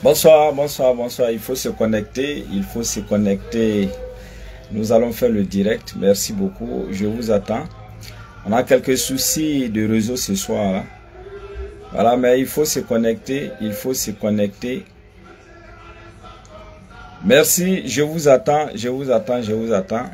Bonsoir, bonsoir, bonsoir. Il faut se connecter, il faut se connecter. Nous allons faire le direct. Merci beaucoup. Je vous attends. On a quelques soucis de réseau ce soir. Hein. Voilà, mais il faut se connecter, il faut se connecter. Merci, je vous attends, je vous attends, je vous attends.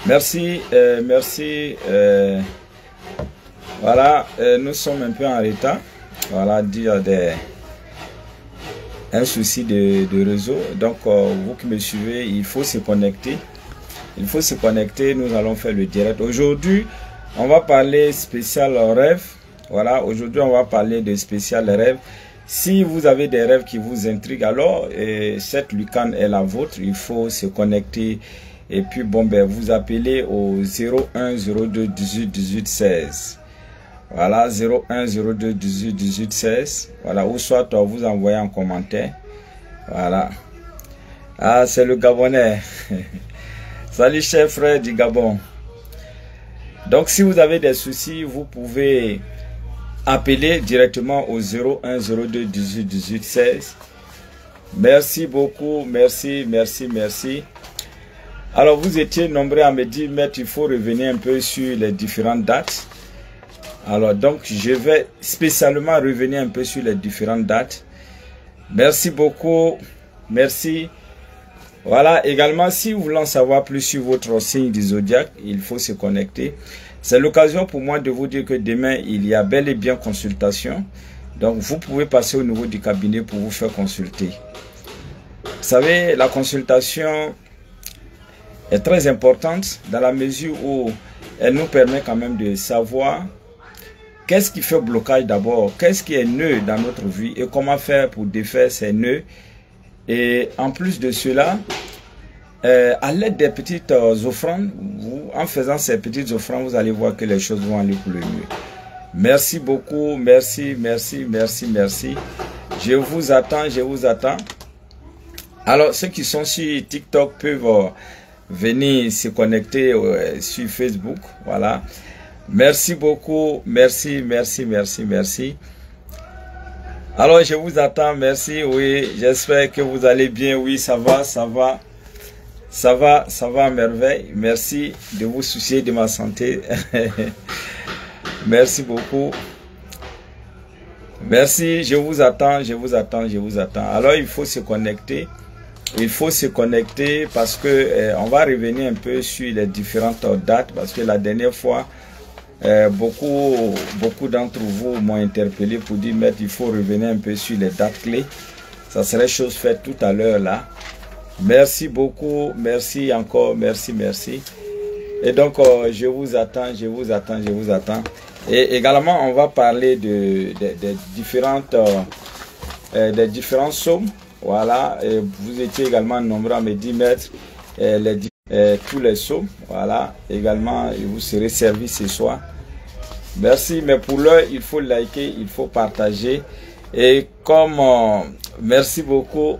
Merci, merci. Voilà, nous sommes un peu en retard. Voilà, dû à un souci de réseau. Donc, vous qui me suivez, il faut se connecter. Il faut se connecter. Nous allons faire le direct. Aujourd'hui, on va parler spécial rêve. Voilà, aujourd'hui, on va parler de spécial rêve. Si vous avez des rêves qui vous intriguent, alors cette lucane est la vôtre. Il faut se connecter. Et puis, bon, ben, vous appelez au 01 02 18 18 16. Voilà, 01 02 18 18 16. Voilà, ou soit vous envoyez un commentaire. Voilà. Ah, c'est le Gabonais. Salut, chers frères du Gabon. Donc, si vous avez des soucis, vous pouvez appeler directement au 01 02 18 18 16. Merci beaucoup. Merci, merci, merci. Alors, vous étiez nombreux à me dire, mais il faut revenir un peu sur les différentes dates. Alors, donc, je vais spécialement revenir un peu sur les différentes dates. Merci beaucoup. Merci. Voilà, également, si vous voulez en savoir plus sur votre signe du zodiaque, il faut se connecter. C'est l'occasion pour moi de vous dire que demain, il y a bel et bien consultation. Donc, vous pouvez passer au niveau du cabinet pour vous faire consulter. Vous savez, la consultation est très importante dans la mesure où elle nous permet quand même de savoir qu'est-ce qui fait blocage d'abord, qu'est-ce qui est nœud dans notre vie et comment faire pour défaire ces nœuds. Et en plus de cela, à l'aide des petites offrandes, en faisant ces petites offrandes, vous allez voir que les choses vont aller pour le mieux. Merci beaucoup, merci, merci, merci, merci. Je vous attends, je vous attends. Alors, ceux qui sont sur TikTok peuvent venir se connecter sur Facebook. Voilà. Merci beaucoup. Merci, merci, merci, merci. Alors, je vous attends. Merci. Oui, j'espère que vous allez bien. Oui, ça va, ça va. Ça va, ça va à merveille. Merci de vous soucier de ma santé. Merci beaucoup. Merci, je vous attends, je vous attends, je vous attends. Alors, il faut se connecter. Il faut se connecter parce que on va revenir un peu sur les différentes dates parce que la dernière fois beaucoup d'entre vous m'ont interpellé pour dire mais il faut revenir un peu sur les dates clés. Ça serait chose faite tout à l'heure là. Merci beaucoup, merci encore, merci, merci. Et donc je vous attends, je vous attends, je vous attends. Et également on va parler des différents psaumes. Voilà, et vous étiez également nombreux à me dire mettre tous les psaumes. Voilà, également, vous serez servi ce soir. Merci, mais pour l'heure, il faut liker, il faut partager. Et comme, merci beaucoup,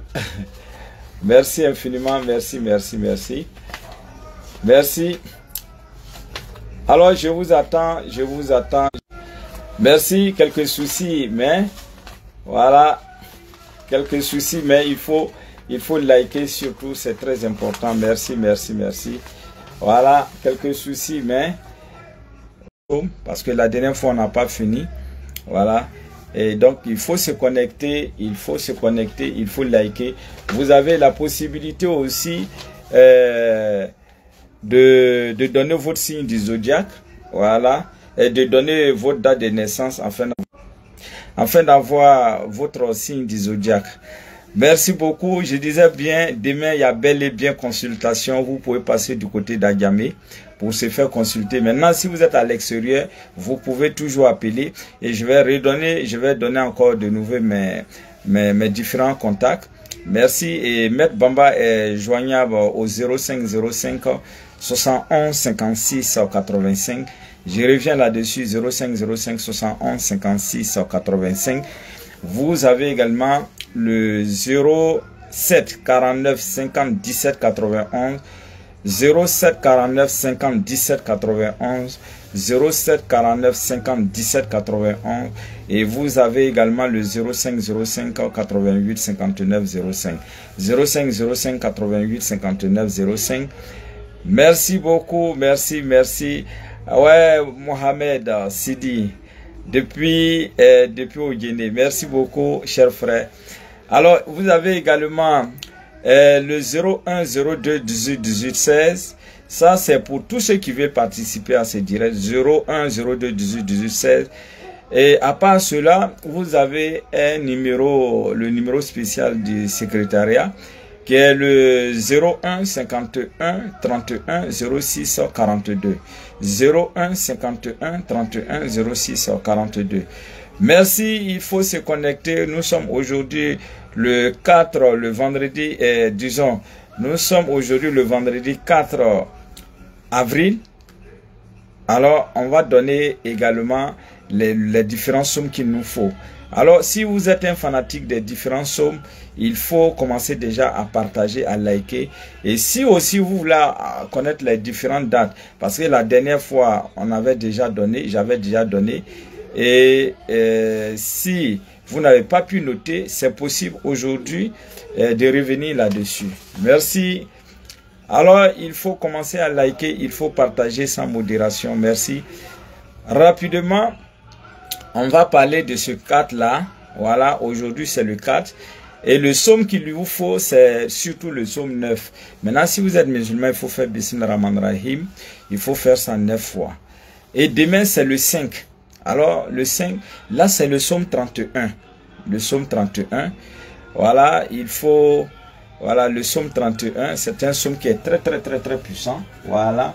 merci infiniment, merci, merci, merci. Merci. Alors, je vous attends, je vous attends. Merci, quelques soucis, mais voilà. Quelques soucis, mais il faut liker surtout, c'est très important. Merci, merci, merci. Voilà, quelques soucis, mais parce que la dernière fois, on n'a pas fini. Voilà. Et donc, il faut se connecter, il faut se connecter, il faut liker. Vous avez la possibilité aussi de donner votre signe du zodiaque. Voilà. Et de donner votre date de naissance afin d'avoir votre signe du zodiaque. Merci beaucoup. Je disais bien, demain, il y a bel et bien consultation. Vous pouvez passer du côté d'Agamé pour se faire consulter. Maintenant, si vous êtes à l'extérieur, vous pouvez toujours appeler et je vais donner encore de nouveau mes différents contacts. Merci. Et Maître Bamba est joignable au 0505 71 56 85. Je reviens là-dessus, 0505 71 56 85. Vous avez également le 07 49 50 17 91, 07 49 50 17 91, 07 49 50 17 91, et vous avez également le 05 05 88 59 05, 05 05 88 59 05. Merci beaucoup, merci. Ouais, Mohamed Sidi, depuis au Guinée. Merci beaucoup, cher frère. Alors, vous avez également le 01 02 18 18 16. Ça, c'est pour tous ceux qui veulent participer à ce direct. 01 02 18 18 16. Et à part cela, vous avez un numéro, le numéro spécial du secrétariat, qui est le 01 51 31 06 42. 01 51 31 06 42. Merci, il faut se connecter. Nous sommes aujourd'hui le 4, le vendredi, disons, nous sommes aujourd'hui le vendredi 4 avril. Alors, on va donner également les différentes sommes qu'il nous faut. Alors, si vous êtes un fanatique des différentes sommes, il faut commencer déjà à partager, à liker. Et si aussi vous voulez connaître les différentes dates, parce que la dernière fois, on avait déjà donné, j'avais déjà donné. Et si vous n'avez pas pu noter, c'est possible aujourd'hui de revenir là-dessus. Merci. Alors, il faut commencer à liker, il faut partager sans modération. Merci. Rapidement, on va parler de ce 4-là. Voilà, aujourd'hui c'est le 4. Et le somme qu'il lui faut, c'est surtout le somme 9. Maintenant, si vous êtes musulman, il faut faire Bismillah Rahman Rahim. Il faut faire ça 9 fois. Et demain, c'est le 5. Alors, le 5, là, c'est le somme 31. Le somme 31. Voilà, il faut... Voilà, le somme 31, c'est un somme qui est très puissant. Voilà.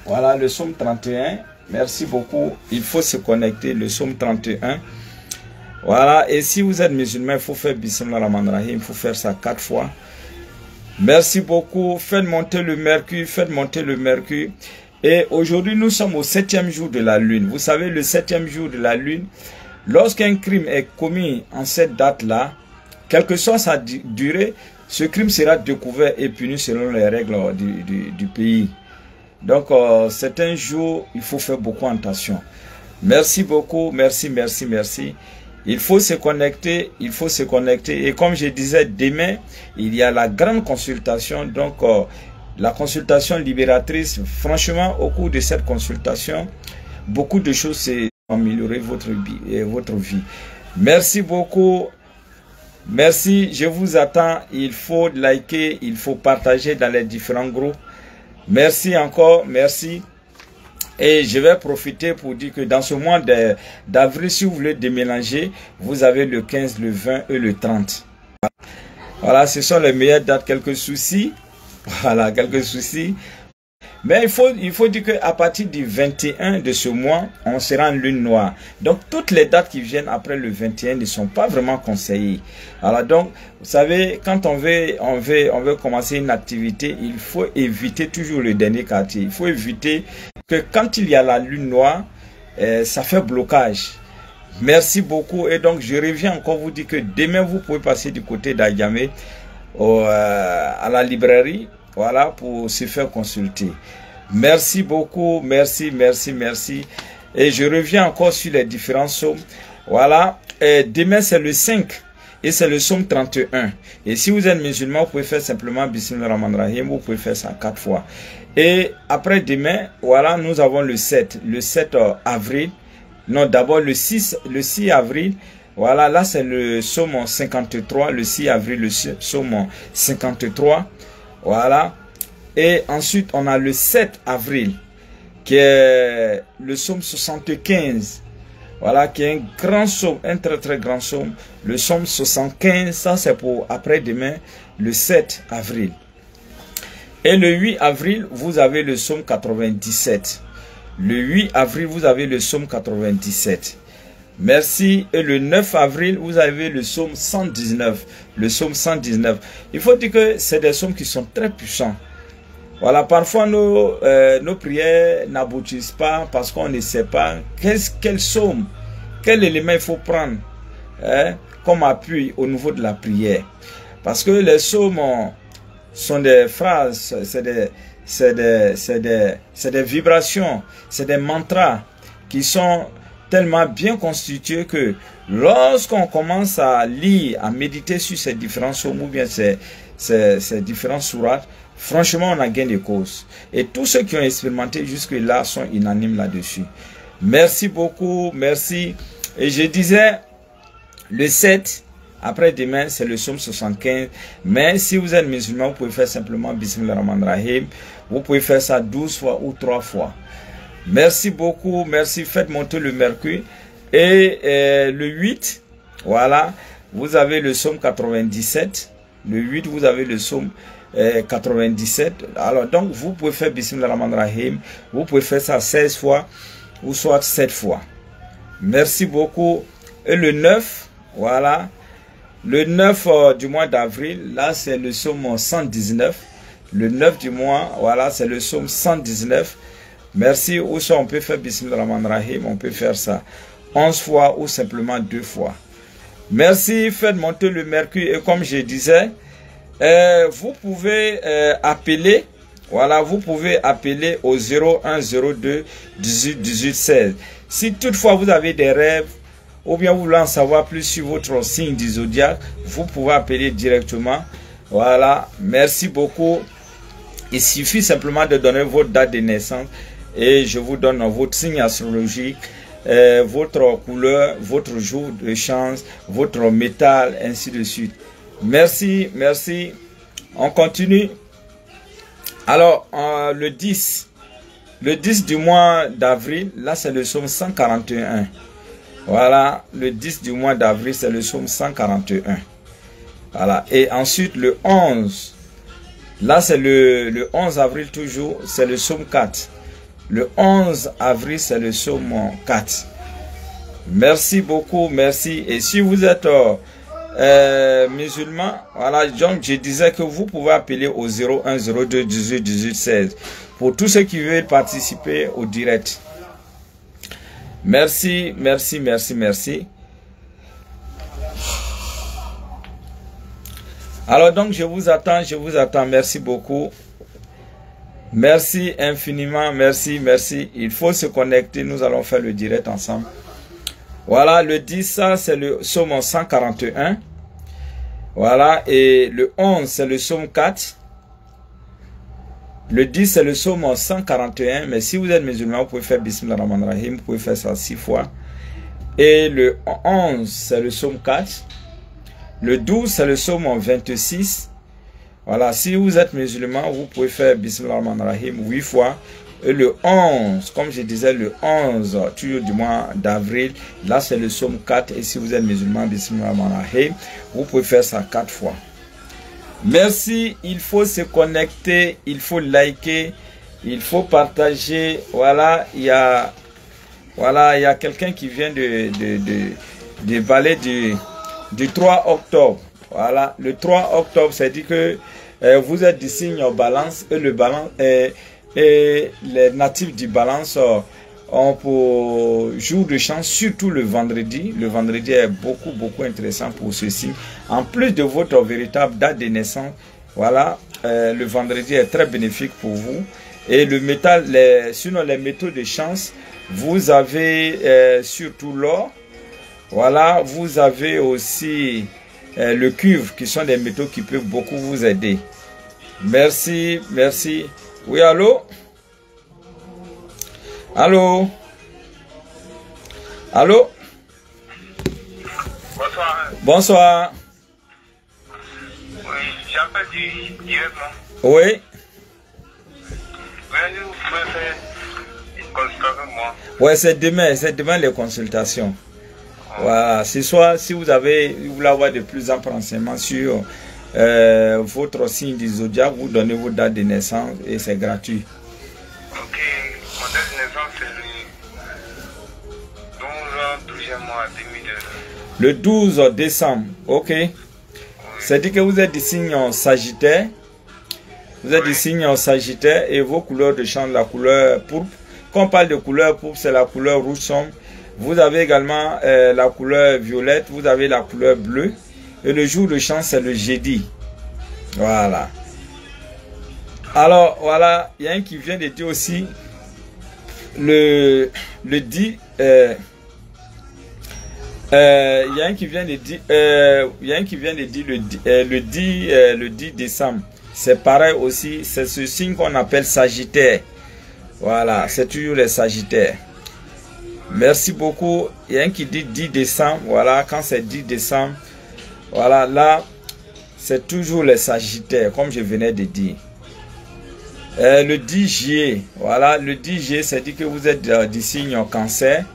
Voilà, le somme 31. Merci beaucoup. Il faut se connecter, le somme 31. Voilà, et si vous êtes musulman, il faut faire Bismillah Rahman Rahim, il faut faire ça 4 fois. Merci beaucoup. Faites monter le mercure, faites monter le mercure. Et aujourd'hui, nous sommes au 7e jour de la lune. Vous savez, le 7e jour de la lune, lorsqu'un crime est commis en cette date-là, quelle que soit sa durée, ce crime sera découvert et puni selon les règles du pays. Donc, c'est un jour, il faut faire beaucoup attention. Merci beaucoup, merci. Il faut se connecter, Et comme je disais, demain, il y a la grande consultation. Donc, la consultation libératrice, franchement, au cours de cette consultation, beaucoup de choses s'est amélioré votre vie. Merci beaucoup. Merci, je vous attends. Il faut liker, il faut partager dans les différents groupes. Merci encore, merci. Et je vais profiter pour dire que dans ce mois d'avril, si vous voulez déménager, vous avez le 15, le 20 et le 30. Voilà, ce sont les meilleures dates. Quelques soucis. Voilà, quelques soucis. Mais il faut dire qu'à partir du 21 de ce mois, on sera en lune noire. Donc, toutes les dates qui viennent après le 21 ne sont pas vraiment conseillées. Alors, donc, vous savez, quand on veut commencer une activité, il faut éviter toujours le dernier quartier. Il faut éviter que quand il y a la lune noire, ça fait blocage. Merci beaucoup. Et donc, je reviens encore vous dire que demain, vous pouvez passer du côté d'Ayamé à la librairie. Voilà, pour se faire consulter. Merci beaucoup, merci. Et je reviens encore sur les différents sommes. Voilà, et demain c'est le 5 et c'est le somme 31. Et si vous êtes musulman, vous pouvez faire simplement Bismillah Rahman Rahim, vous pouvez faire ça 4 fois. Et après demain, voilà, nous avons le 7 avril. Non, d'abord le 6 avril. Voilà, là c'est le somme 53, le 6 avril, le somme 53. Voilà. Et ensuite, on a le 7 avril, qui est le somme 75. Voilà, qui est un grand somme, un très grand somme. Le somme 75, ça c'est pour après-demain, le 7 avril. Et le 8 avril, vous avez le somme 97. Le 8 avril, vous avez le somme 97. Merci. Et le 9 avril, vous avez le somme 119. Le somme 119. Il faut dire que c'est des sommes qui sont très puissantes. Voilà, parfois nos prières n'aboutissent pas parce qu'on ne sait pas quelle somme, quel élément il faut prendre comme appui au niveau de la prière. Parce que les psaumes sont des phrases, c'est des vibrations, c'est des mantras qui sont tellement bien constitués que lorsqu'on commence à lire, à méditer sur ces différents psaumes ou bien ces différents sourates, franchement, on a gain de cause. Et tous ceux qui ont expérimenté jusque-là sont unanimes là-dessus. Merci beaucoup, merci. Et je disais, le 7, après-demain, c'est le psaume 75. Mais si vous êtes musulman, vous pouvez faire simplement Bismillahirrahmanirrahim. Vous pouvez faire ça 12 fois ou 3 fois. Merci beaucoup, merci. Faites monter le mercure. Et le 8, voilà, vous avez le psaume 97. Le 8, vous avez le psaume 97. Alors, donc, vous pouvez faire Bismillahirrahmanirrahim. Vous pouvez faire ça 16 fois ou soit 7 fois. Merci beaucoup. Et le 9, voilà. Le 9 du mois d'avril, là, c'est le psaume 119. Le 9 du mois, voilà, c'est le psaume 119. Merci. Ou soit on peut faire Bismillahirrahmanirrahim. On peut faire ça 11 fois ou simplement 2 fois. Merci. Faites monter le mercure. Et comme je disais, vous pouvez appeler, voilà, vous pouvez appeler au 01 02 18 18 16. Si toutefois vous avez des rêves, ou bien vous voulez en savoir plus sur votre signe du zodiaque, vous pouvez appeler directement. Voilà, merci beaucoup. Il suffit simplement de donner votre date de naissance et je vous donne votre signe astrologique, votre couleur, votre jour de chance, votre métal, ainsi de suite. Merci, merci. On continue. Alors, le 10 du mois d'avril, là c'est le psaume 141. Voilà, le 10 du mois d'avril, c'est le psaume 141. Voilà, et ensuite le 11, là c'est le 11 avril toujours, c'est le psaume 4. Le 11 avril, c'est le psaume 4. Merci beaucoup, merci. Et si vous êtes musulman, voilà, donc je disais que vous pouvez appeler au 01 02 18 18 16 pour tous ceux qui veulent participer au direct. Merci, merci, merci, merci. Alors donc je vous attends, merci beaucoup. Merci infiniment, merci, merci. Il faut se connecter, nous allons faire le direct ensemble. Voilà, le 10, ça c'est le psaume 141. Voilà, et le 11 c'est le psaume 4. Le 10 c'est le psaume 141. Mais si vous êtes musulman, vous pouvez faire Bismillahirrahmanirrahim, vous pouvez faire ça 6 fois. Et le 11 c'est le psaume 4. Le 12 c'est le psaume 26. Voilà, si vous êtes musulman, vous pouvez faire Bismillahirrahmanirrahim 8 fois. Et le 11, comme je disais, le 11, toujours du mois d'avril, là c'est le psaume 4. Et si vous êtes musulman, Bismillahirrahmanirrahim, vous pouvez faire ça 4 fois. Merci, il faut se connecter, il faut liker, il faut partager. Voilà, il y a quelqu'un qui vient de parler du 3 octobre. Voilà, le 3 octobre, c'est dit que vous êtes du signe balance et le balance et les natifs du balance ont pour jour de chance, surtout le vendredi. Le vendredi est beaucoup intéressant pour ceci. En plus de votre véritable date de naissance, voilà, le vendredi est très bénéfique pour vous. Et le métal, sinon les métaux de chance, vous avez surtout l'or. Voilà, vous avez aussi le cuivre, qui sont des métaux qui peuvent beaucoup vous aider. Merci, merci. Oui, allô? Allô? Allô? Bonsoir. Bonsoir. Oui, j'appelle directement. Oui. Vous pouvez faire une consultation avec moi. Ouais, c'est demain les consultations. Voilà, ce soir, si vous voulez avoir de plus amples renseignements sur votre signe du zodiaque, vous donnez vos dates de naissance et c'est gratuit. Ok, mon date de naissance c'est le 12e mois 2002. Le 12 décembre, ok. Oui. C'est dit que vous êtes du signe Sagittaire. Vous êtes du signe Sagittaire et vos couleurs de champ, la couleur pourpre. Quand on parle de couleur pourpre, c'est la couleur rouge sombre. Vous avez également la couleur violette, vous avez la couleur bleue. Et le jour de chance, c'est le jeudi. Voilà. Alors, voilà, il y a un qui vient de dire aussi le 10. Il y a un qui vient de dire, le 10 décembre. C'est pareil aussi, c'est ce signe qu'on appelle Sagittaire. Voilà, c'est toujours les Sagittaires. Merci beaucoup. Il y a un qui dit 10 décembre. Voilà, quand c'est 10 décembre, voilà, là, c'est toujours les Sagittaires, comme je venais de dire. Le 10 juillet, voilà, le 10 juillet, c'est dit que vous êtes du signe Cancer.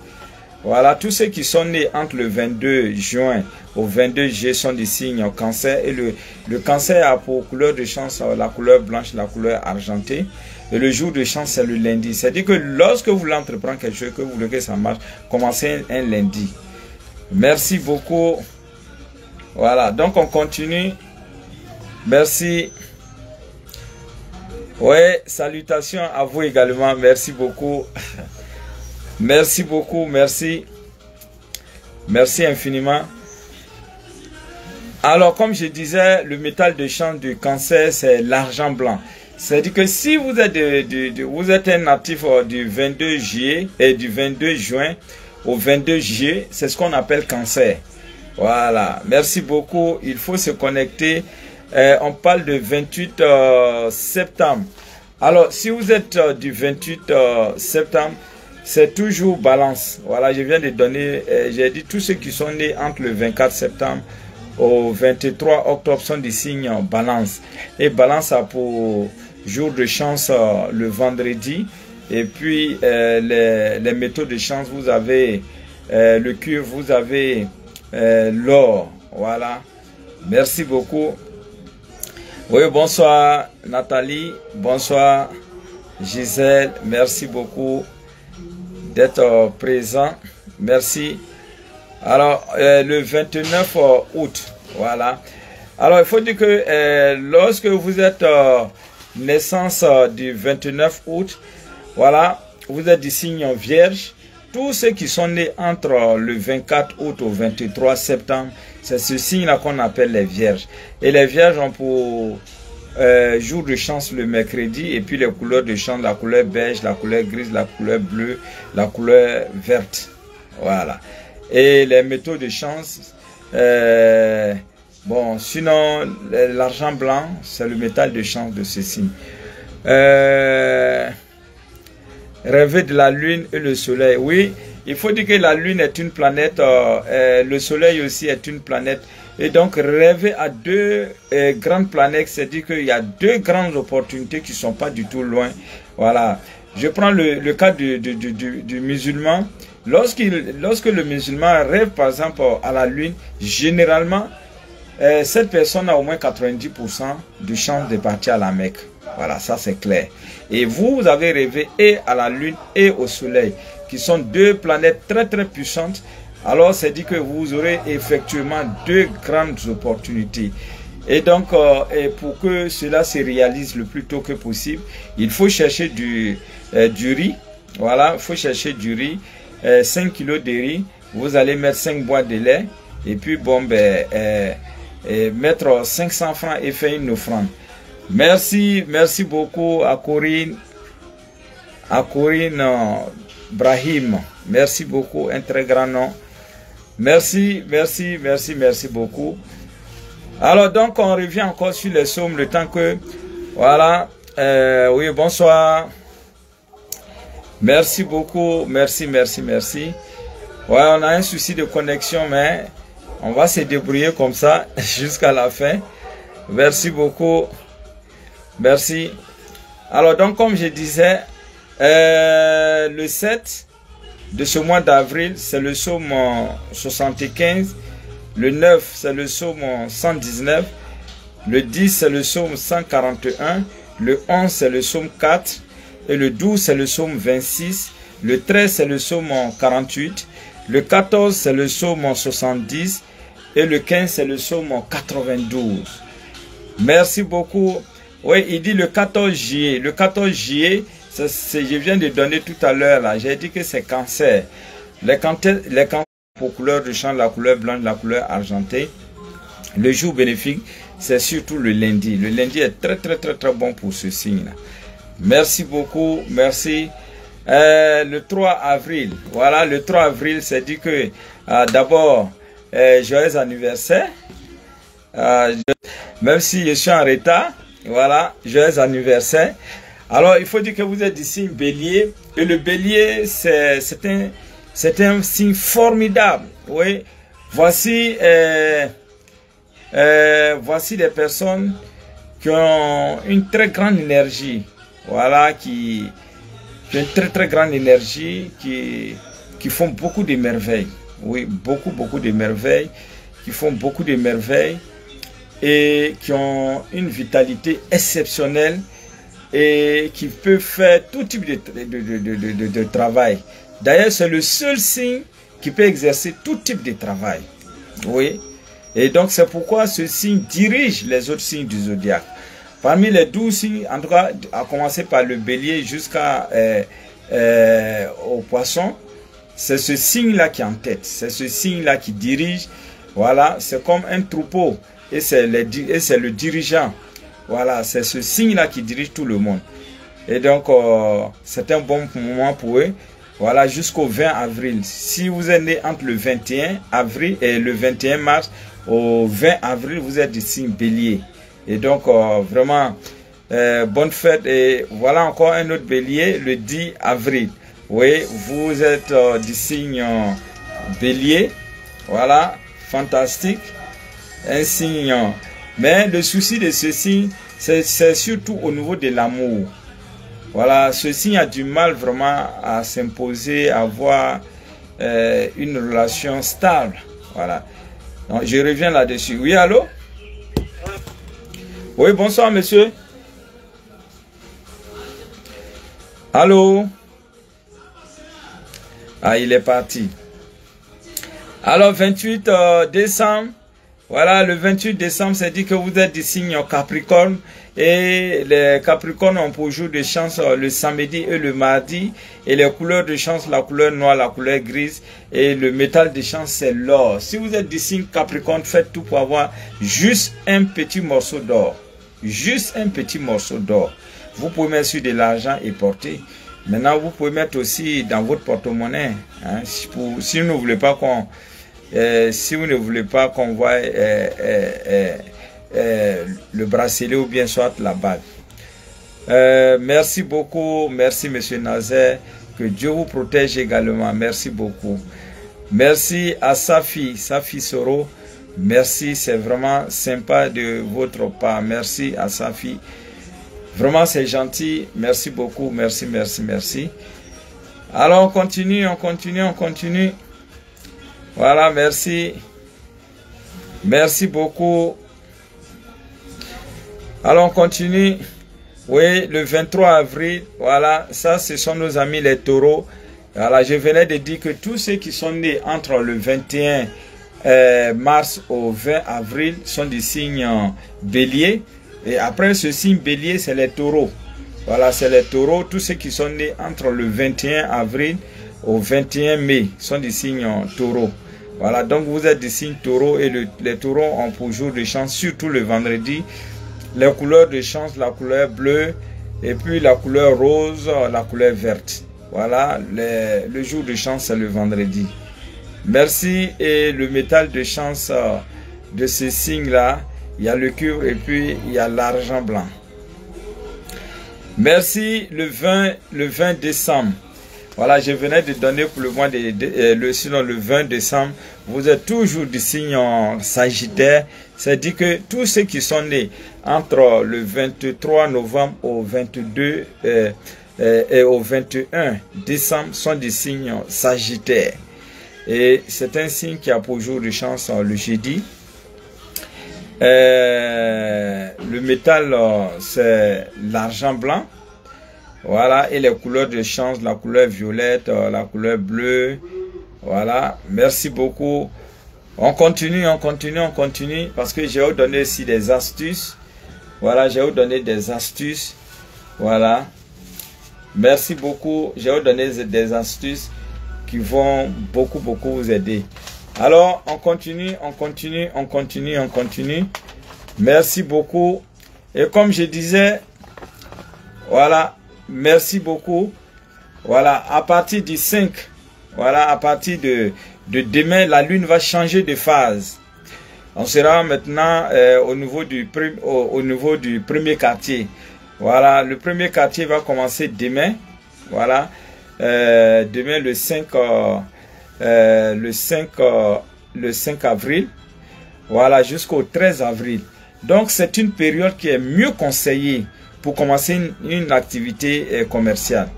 Voilà, tous ceux qui sont nés entre le 22 juin au 22 juillet sont des signes Cancer. Et le Cancer a pour couleur de chance la couleur blanche, la couleur argentée. Et le jour de chance, c'est le lundi. C'est-à-dire que lorsque vous voulez entreprendre quelque chose, que vous voulez que ça marche, commencez un lundi. Merci beaucoup. Voilà, donc on continue. Merci. Ouais, salutations à vous également. Merci beaucoup. Merci beaucoup, merci. Merci infiniment. Alors, comme je disais, le métal de chance du Cancer, c'est l'argent blanc. C'est-à-dire que si vous êtes, vous êtes un natif du 22 juillet et du 22 juin au 22 juillet, c'est ce qu'on appelle Cancer. Voilà, merci beaucoup. Il faut se connecter. On parle de 28 septembre. Alors, si vous êtes du 28 septembre, c'est toujours Balance. Voilà, je viens de donner, j'ai dit tous ceux qui sont nés entre le 24 septembre au 23 octobre sont des signes Balance. Et Balance a pour jour de chance le vendredi. Et puis, les métaux de chance, vous avez le cuivre, vous avez l'or. Voilà. Merci beaucoup. Oui, bonsoir Nathalie. Bonsoir Gisèle. Merci beaucoup d'être présent. Merci. Alors, le 29 août, voilà. Alors, il faut dire que lorsque vous êtes naissance du 29 août, voilà, vous êtes du signe Vierge. Tous ceux qui sont nés entre le 24 août au 23 septembre, c'est ce signe-là qu'on appelle les Vierges. Et les Vierges ont pour jour de chance le mercredi, et puis les couleurs de chance, la couleur beige, la couleur grise, la couleur bleue, la couleur verte. Voilà. Et les métaux de chance, bon, sinon, l'argent blanc, c'est le métal de chance de ce signe. Rêver de la lune et le soleil. Oui, il faut dire que la lune est une planète, le soleil aussi est une planète. Et donc, rêver à deux grandes planètes, c'est-à-dire qu'il y a deux grandes opportunités qui ne sont pas du tout loin. Voilà. Je prends le cas du musulman. Lorsque le musulman rêve, par exemple, à la lune, généralement, cette personne a au moins 90% de chance de partir à la Mecque. Voilà, ça c'est clair. Et vous avez rêvé et à la lune et au soleil, qui sont deux planètes très très puissantes. Alors c'est dit que vous aurez effectivement deux grandes opportunités. Et donc, pour que cela se réalise le plus tôt que possible, il faut chercher du riz. Voilà, il faut chercher du riz. 5 kg de riz. Vous allez mettre 5 boîtes de lait. Et puis, bon, mettre 500 francs et faire une offrande. Merci beaucoup à Corinne Brahim. Merci beaucoup, un très grand nom. Merci beaucoup. Alors donc on revient encore sur les sommes le temps que voilà. Oui, bonsoir. Merci beaucoup, merci. Ouais, on a un souci de connexion, mais on va se débrouiller comme ça jusqu'à la fin. Merci beaucoup. Merci. Alors donc comme je disais, le 7 de ce mois d'avril, c'est le psaume 75. Le 9, c'est le psaume 119. Le 10, c'est le psaume 141. Le 11, c'est le psaume 4. Et le 12, c'est le psaume 26. Le 13, c'est le psaume 48. Le 14, c'est le psaume 70. Et le 15, c'est le psaume 92. Merci beaucoup. Oui, il dit le 14 juillet. Le 14 juillet, je viens de donner tout à l'heure là. J'ai dit que c'est Cancer. Les canthères pour couleur de change, la couleur blanche, la couleur argentée. Le jour bénéfique, c'est surtout le lundi. Le lundi est très bon pour ce signe-là. Merci beaucoup, merci. Le 3 avril, voilà, le 3 avril, c'est dit que d'abord, joyeux anniversaire. Même si je suis en retard, voilà, joyeux anniversaire. Alors, il faut dire que vous êtes du signe bélier. Et le bélier, c'est un signe formidable. Oui, voici des personnes qui ont une très grande énergie. Voilà, qui ont une très grande énergie, qui font beaucoup de merveilles. Oui, beaucoup de merveilles, qui font beaucoup de merveilles et qui ont une vitalité exceptionnelle et qui peuvent faire tout type de travail. D'ailleurs, c'est le seul signe qui peut exercer tout type de travail. Oui. Et donc, c'est pourquoi ce signe dirige les autres signes du zodiaque. Parmi les 12 signes, en tout cas, à commencer par le bélier jusqu'à au poisson, c'est ce signe-là qui est en tête. C'est ce signe-là qui dirige. Voilà, c'est comme un troupeau. Et c'est le dirigeant. Voilà, c'est ce signe-là qui dirige tout le monde. Et donc, c'est un bon moment pour eux. Voilà, jusqu'au 20 avril. Si vous êtes né entre le 21 avril et le 21 mars, au 20 avril, vous êtes du signe bélier. Et donc, vraiment, bonne fête. Et voilà encore un autre bélier, le 10 avril. Oui, vous êtes du signe bélier. Voilà, fantastique. Un signe. Mais le souci de ce signe, c'est surtout au niveau de l'amour. Voilà, ce signe a du mal vraiment à s'imposer, à avoir une relation stable. Voilà. Donc, je reviens là-dessus. Oui, allô? Oui, bonsoir, monsieur. Allô? Ah, il est parti. Alors, 28 décembre. Voilà, le 28 décembre, c'est dit que vous êtes du signe Capricorne. Et les Capricornes ont pour jour de chance le samedi et le mardi. Et les couleurs de chance, la couleur noire, la couleur grise. Et le métal de chance, c'est l'or. Si vous êtes du signe Capricorne, faites tout pour avoir juste un petit morceau d'or. Juste un petit morceau d'or. Vous pouvez mettre sur de l'argent et porter. Maintenant, vous pouvez mettre aussi dans votre porte-monnaie. Hein, si vous ne voulez pas qu'on... si vous ne voulez pas qu'on voit le bracelet ou bien soit la bague. Merci beaucoup. Merci monsieur Nazaire. Que Dieu vous protège également. Merci beaucoup. Merci à Safi Soro. Merci, c'est vraiment sympa de votre part. Merci à Safi. Vraiment c'est gentil. Merci beaucoup. Merci. Alors on continue. Voilà, merci. Merci beaucoup. Alors, on continue. Oui, le 23 avril, voilà, ça, ce sont nos amis les taureaux. Voilà, je venais de dire que tous ceux qui sont nés entre le 21 mars au 20 avril sont des signes bélier. Et après, ce signe bélier, c'est les taureaux. Voilà, c'est les taureaux. Tous ceux qui sont nés entre le 21 avril au 21 mai sont des signes taureaux. Voilà, donc vous êtes des signes taureaux et les taureaux ont pour jour de chance, surtout le vendredi, les couleurs de chance, la couleur bleue et puis la couleur rose, la couleur verte. Voilà, le jour de chance, c'est le vendredi. Merci. Et le métal de chance de ces signes-là, il y a le cuivre et puis il y a l'argent blanc. Merci. Le 20 décembre. Voilà, je venais de donner pour le mois sinon le 20 décembre, vous êtes toujours du signe Sagittaire. C'est-à-dire que tous ceux qui sont nés entre le 23 novembre au 22 et au 21 décembre sont des signes Sagittaire. Et c'est un signe qui a pour jour de chance le jeudi. Le métal, c'est l'argent blanc. Voilà, et les couleurs de chance, la couleur violette, la couleur bleue. Voilà, merci beaucoup. On continue, parce que je vais vous donner aussi des astuces. Voilà, je vais vous donner des astuces. Voilà. Merci beaucoup. Je vais vous donner des astuces. qui vont beaucoup vous aider. Alors, on continue, on continue, on continue, on continue. Merci beaucoup. Et comme je disais, voilà, merci beaucoup. Voilà, à partir du 5, voilà, à partir de demain, la lune va changer de phase. On sera maintenant au niveau du premier quartier. Voilà, le premier quartier va commencer demain. Voilà, demain le 5 avril. Voilà, jusqu'au 13 avril. Donc, c'est une période qui est mieux conseillée pour commencer une activité commerciale.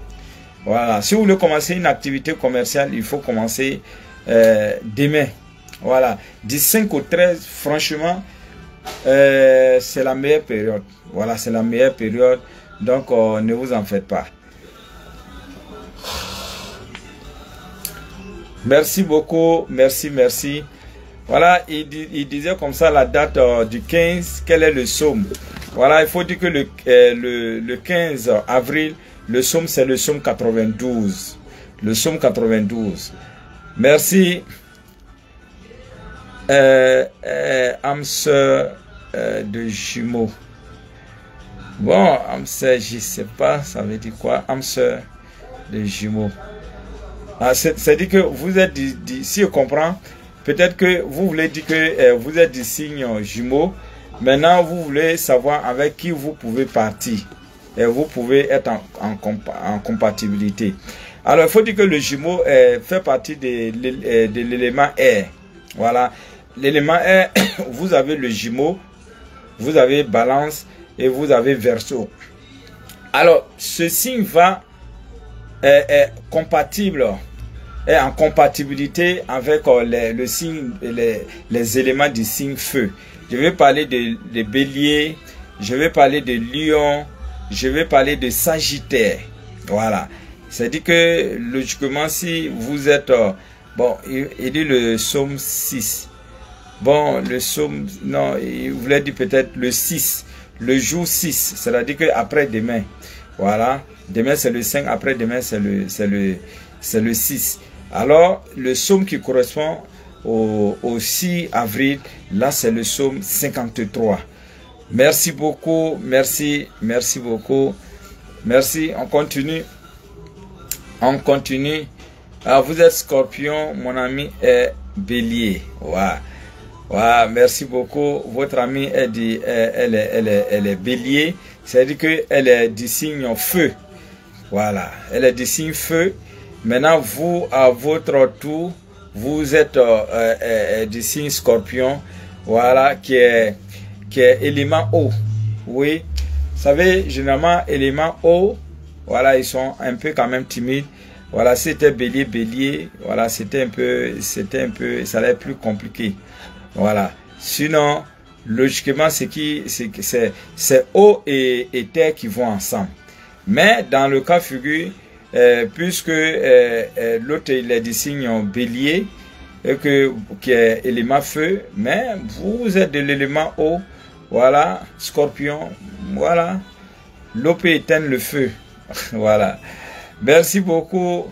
Voilà, si vous voulez commencer une activité commerciale, il faut commencer demain. Voilà, du 5 au 13, franchement, c'est la meilleure période. Voilà, c'est la meilleure période. Donc, ne vous en faites pas. Merci beaucoup. Merci, merci. Voilà, il disait comme ça la date du 15. Quel est le psaume? Voilà, il faut dire que le 15 avril, le psaume, c'est le psaume 92. Le psaume 92. Merci. Âme sœur de jumeaux. Bon, âme sœur, je sais pas, ça veut dire quoi? Âme sœur de jumeaux. Ah, c'est-à-dire que vous êtes si je comprends, peut-être que vous voulez dire que vous êtes du signe jumeaux. Maintenant, vous voulez savoir avec qui vous pouvez partir. Et vous pouvez être en compatibilité. Alors, il faut dire que le jumeau fait partie de l'élément air. Voilà. L'élément air, vous avez le jumeau, vous avez balance et vous avez verseau. Alors, ce signe est compatible, est en compatibilité avec le signe, les éléments du signe feu. Je vais parler de bélier, je vais parler de lion, je vais parler de sagittaire. Voilà. C'est-à-dire que, logiquement, si vous êtes... bon, il dit le psaume 6. Bon, le psaume... Non, il voulait dire peut-être le 6. Le jour 6. C'est-à-dire qu'après demain. Voilà. Demain, c'est le 5. Après demain, c'est le 6. Alors, le psaume qui correspond au 6 avril, là, c'est le psaume 53. Merci beaucoup. Merci. Merci beaucoup. Merci. On continue. On continue. Alors, vous êtes scorpion, mon ami est bélier. Wow. Wow, merci beaucoup. Votre ami est elle est bélier. C'est-à-dire qu'elle est du signe feu. Voilà. Elle est du signe feu. Maintenant, vous, à votre tour, vous êtes du signe scorpion. Voilà, qui est élément eau. Oui. Vous savez, généralement, élément eau, voilà, ils sont un peu quand même timides. Voilà, c'était bélier, voilà, c'était un peu, ça allait être plus compliqué. Voilà. Sinon, logiquement, c'est eau et terre qui vont ensemble. Mais dans le cas figure, puisque l'autre il est du signe bélier, qui est élément feu, mais vous êtes de l'élément eau, voilà, scorpion, voilà, l'eau peut éteindre le feu. Voilà. Merci beaucoup.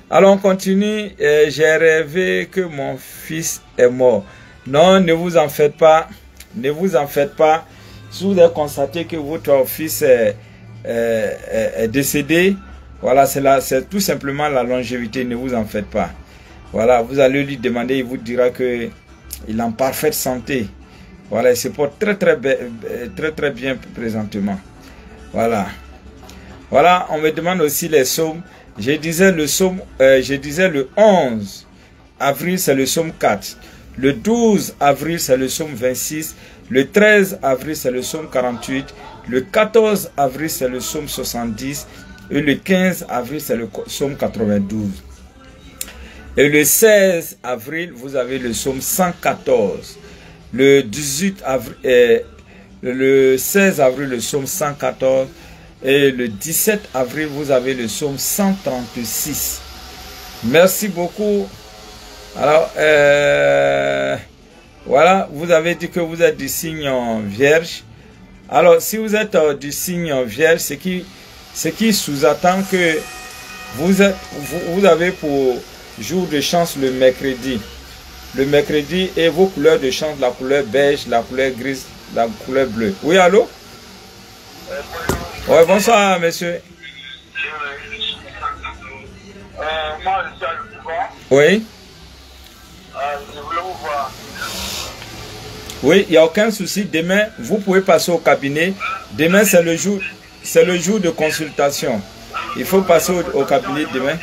Alors on continue. J'ai rêvé que mon fils est mort. Non, ne vous en faites pas. Ne vous en faites pas. Si vous avez constaté que votre fils est décédé, voilà, c'est tout simplement la longévité. Ne vous en faites pas. Voilà, vous allez lui demander, il vous dira que il est en parfaite santé. Voilà, il se porte très bien présentement. Voilà. Voilà, on me demande aussi les psaumes. Je disais le 11 avril, c'est le psaume 4. Le 12 avril, c'est le psaume 26. Le 13 avril, c'est le psaume 48. Le 14 avril, c'est le psaume 70. Et le 15 avril, c'est le psaume 92. Et le 16 avril, vous avez le psaume 114. Le 18 avril, le 16 avril, le psaume 114. Et le 17 avril, vous avez le psaume 136. Merci beaucoup. Alors, voilà, vous avez dit que vous êtes du signe vierge. Alors, si vous êtes du signe vierge, ce qui sous-attend que vous avez jour de chance le mercredi. Le mercredi et vos couleurs de chance, la couleur beige, la couleur grise, la couleur bleue. Oui, allô? Oui, bonsoir, monsieur. Moi, je suis à Le Couvent. Oui. Je voulais vous voir. Oui, il n'y a aucun souci. Demain, vous pouvez passer au cabinet. Demain, c'est le jour de consultation. Il faut passer au cabinet demain.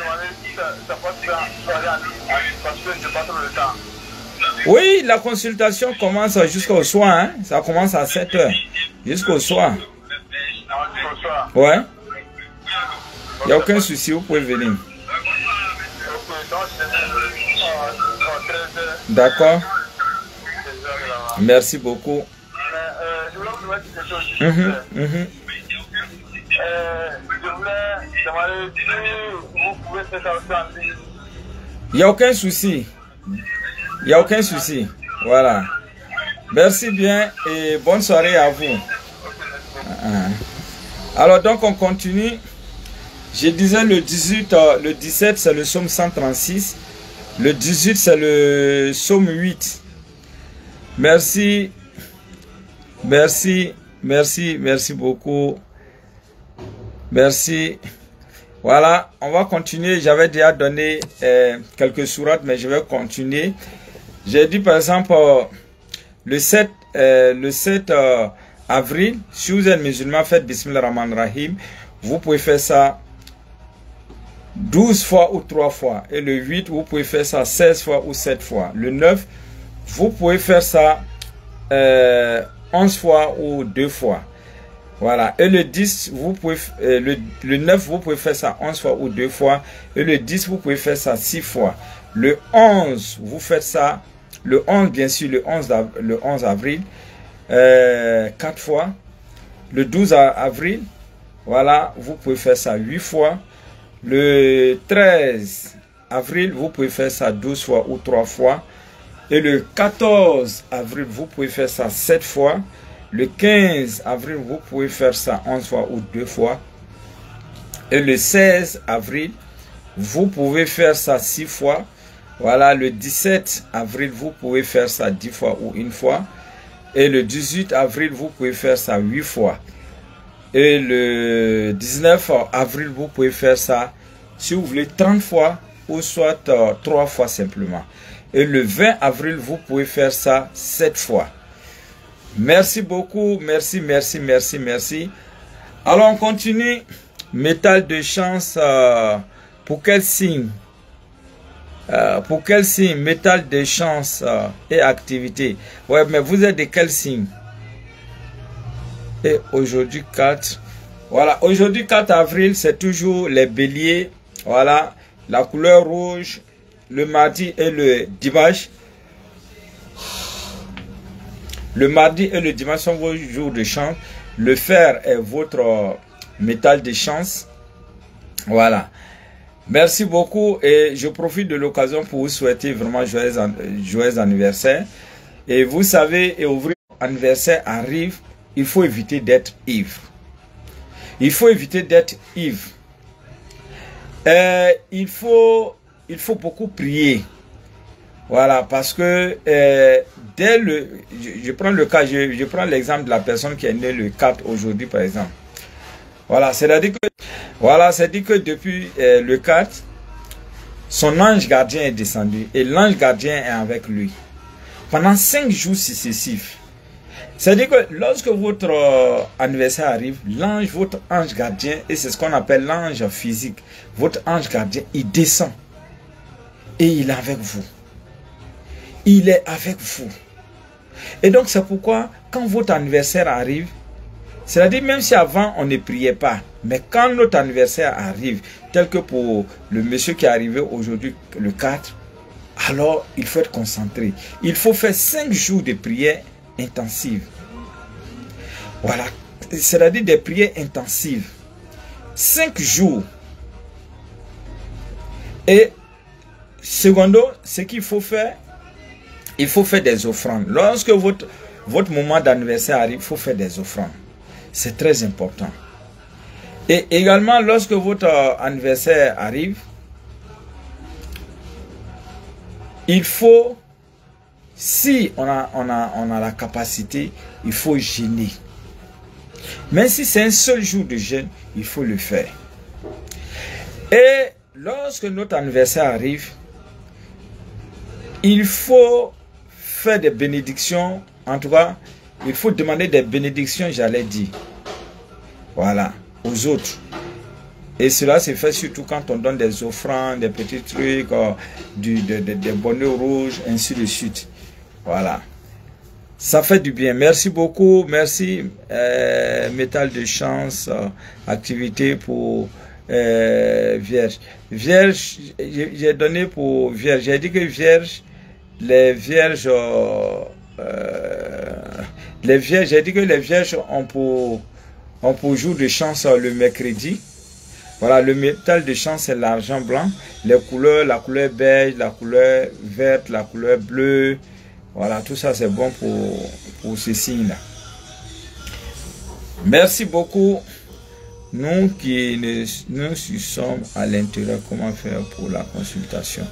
Oui, la consultation commence jusqu'au soir. Hein? Ça commence à 7 h. Jusqu'au soir. Ouais. Il n'y a aucun souci, vous pouvez venir. D'accord. Merci beaucoup. Je voulais vous demander quelque chose. Je voulais demander si vous pouvez faire ça aussi en ligne. Il n'y a aucun souci. Il n'y a aucun souci. Voilà. Merci bien et bonne soirée à vous. Alors donc on continue. Je disais le 18, le 17 c'est le psaume 136. Le 18 c'est le psaume 8. Merci. Merci. Merci. Merci beaucoup. Merci. Voilà, on va continuer. J'avais déjà donné quelques sourates, mais je vais continuer. J'ai dit par exemple le 7 avril, si vous êtes musulman, faites Bismillah Rahman Rahim. Vous pouvez faire ça 12 fois ou 3 fois. Et le 8, vous pouvez faire ça 16 fois ou 7 fois. Le 9, vous pouvez faire ça 11 fois ou 2 fois. Voilà. Et le 10, vous pouvez, le 9, vous pouvez faire ça 11 fois ou 2 fois. Et le 10, vous pouvez faire ça 6 fois. Le 11, vous faites ça. Le 11, bien sûr, le 11 avril, 4 fois. Le 12 avril, voilà, vous pouvez faire ça 8 fois. Le 13 avril, vous pouvez faire ça 12 fois ou 3 fois. Et le 14 avril, vous pouvez faire ça 7 fois. Le 15 avril, vous pouvez faire ça 11 fois ou 2 fois. Et le 16 avril, vous pouvez faire ça 6 fois. Voilà, le 17 avril, vous pouvez faire ça 10 fois ou 1 fois. Et le 18 avril, vous pouvez faire ça 8 fois. Et le 19 avril, vous pouvez faire ça, si vous voulez, 30 fois ou soit 3 fois simplement. Et le 20 avril, vous pouvez faire ça 7 fois. Merci beaucoup, merci, merci, merci, merci. Alors on continue. Métal de chance, pour quel signe? Pour quel signe? Métal de chance et activité. Ouais, mais vous êtes de quel signe? Et aujourd'hui 4. Voilà, aujourd'hui 4 avril, c'est toujours les béliers. Voilà, la couleur rouge, le mardi et le dimanche. Le mardi et le dimanche sont vos jours de chance. Le fer est votre métal de chance. Voilà. Merci beaucoup et je profite de l'occasion pour vous souhaiter vraiment joyeux anniversaire. Et vous savez, et ouvrir anniversaire arrive, il faut éviter d'être ivre. Il faut éviter d'être ivre. Il faut beaucoup prier. Voilà, parce que dès le... Je prends le cas, je prends l'exemple de la personne qui est née le 4 aujourd'hui, par exemple. Voilà, c'est-à-dire que depuis le 4, son ange gardien est descendu et l'ange gardien est avec lui. Pendant 5 jours successifs. C'est-à-dire que lorsque votre anniversaire arrive, votre ange gardien, et c'est ce qu'on appelle l'ange physique, votre ange gardien, il descend. Et il est avec vous. Il est avec vous. Et donc c'est pourquoi quand votre anniversaire arrive, c'est-à-dire même si avant on ne priait pas, mais quand notre anniversaire arrive, tel que pour le monsieur qui est arrivé aujourd'hui le 4, alors il faut être concentré. Il faut faire 5 jours de prière intensive. Voilà, c'est-à-dire des prières intensives. 5 jours. Et secondo, ce qu'il faut faire, il faut faire des offrandes. Lorsque votre moment d'anniversaire arrive, il faut faire des offrandes. C'est très important. Et également, lorsque votre anniversaire arrive, il faut, si on a la capacité, il faut jeûner. Mais si c'est un seul jour de jeûne, il faut le faire. Et lorsque notre anniversaire arrive, il faut faire des bénédictions. En tout cas, il faut demander des bénédictions, j'allais dire. Voilà, aux autres. Et cela se fait surtout quand on donne des offrandes, des petits trucs, des bonnets rouges, ainsi de suite. Voilà. Ça fait du bien. Merci beaucoup. Merci, Métal de Chance, activité pour Vierge. Vierge, j'ai donné pour Vierge. J'ai dit que Vierge, les Vierges, j'ai dit que les Vierges ont pour jour de chance le mercredi. Voilà, le métal de chance, c'est l'argent blanc. Les couleurs, la couleur beige, la couleur verte, la couleur bleue. Voilà, tout ça, c'est bon pour ce signe-là. Merci beaucoup. Nous sommes à l'intérieur, comment faire pour la consultation?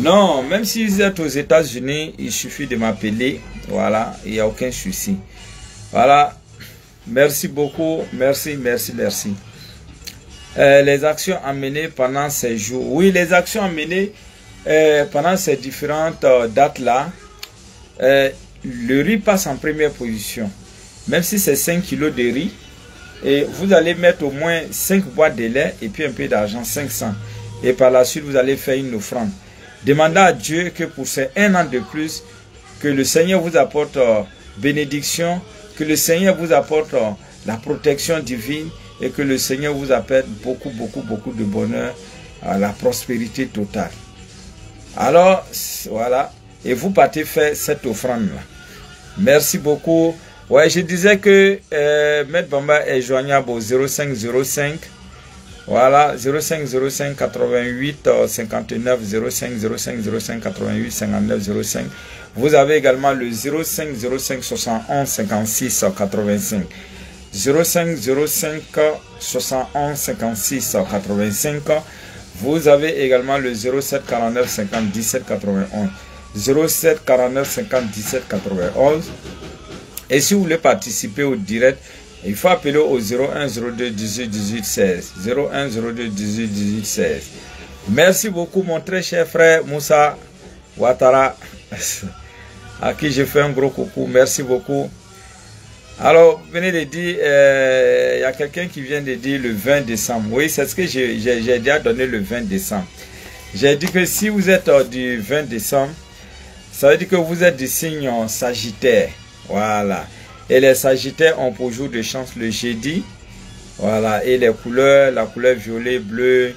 Non, même si vous êtes aux États-Unis, il suffit de m'appeler. Voilà, il n'y a aucun souci. Voilà, merci beaucoup. Merci. Les actions amenées pendant ces jours. Oui, les actions amenées pendant ces différentes dates-là. Le riz passe en première position. Même si c'est 5 kilos de riz, et vous allez mettre au moins 5 boîtes de lait et puis un peu d'argent, 500. Et par la suite, vous allez faire une offrande. Demandez à Dieu que pour ces 1 an de plus, que le Seigneur vous apporte bénédiction, que le Seigneur vous apporte la protection divine et que le Seigneur vous apporte beaucoup de bonheur, la prospérité totale. Alors, voilà. Et vous partez faire cette offrande-là. Merci beaucoup. Ouais, je disais que Maître Bamba est joignable au 0505. Voilà, 0505 88 59 0505 88 59 05. Vous avez également le 0505 71 56 85. 0505 71 56 85. Vous avez également le 07 49 50 17 91. 07 49 50 17 91. Et si vous voulez participer au direct, il faut appeler au 01 02 18 18 16. 01 02 18 18 16. Merci beaucoup mon très cher frère Moussa Ouattara, à qui je fais un gros coucou. Merci beaucoup. Alors, vous venez de dire, il y a quelqu'un qui vient de dire le 20 décembre. Oui, c'est ce que j'ai déjà donné le 20 décembre. J'ai dit que si vous êtes du 20 décembre, ça veut dire que vous êtes du signe Sagittaire. Voilà. Et les Sagittaires ont pour jour de chance le jeudi. Voilà. Et les couleurs, la couleur violet, bleu.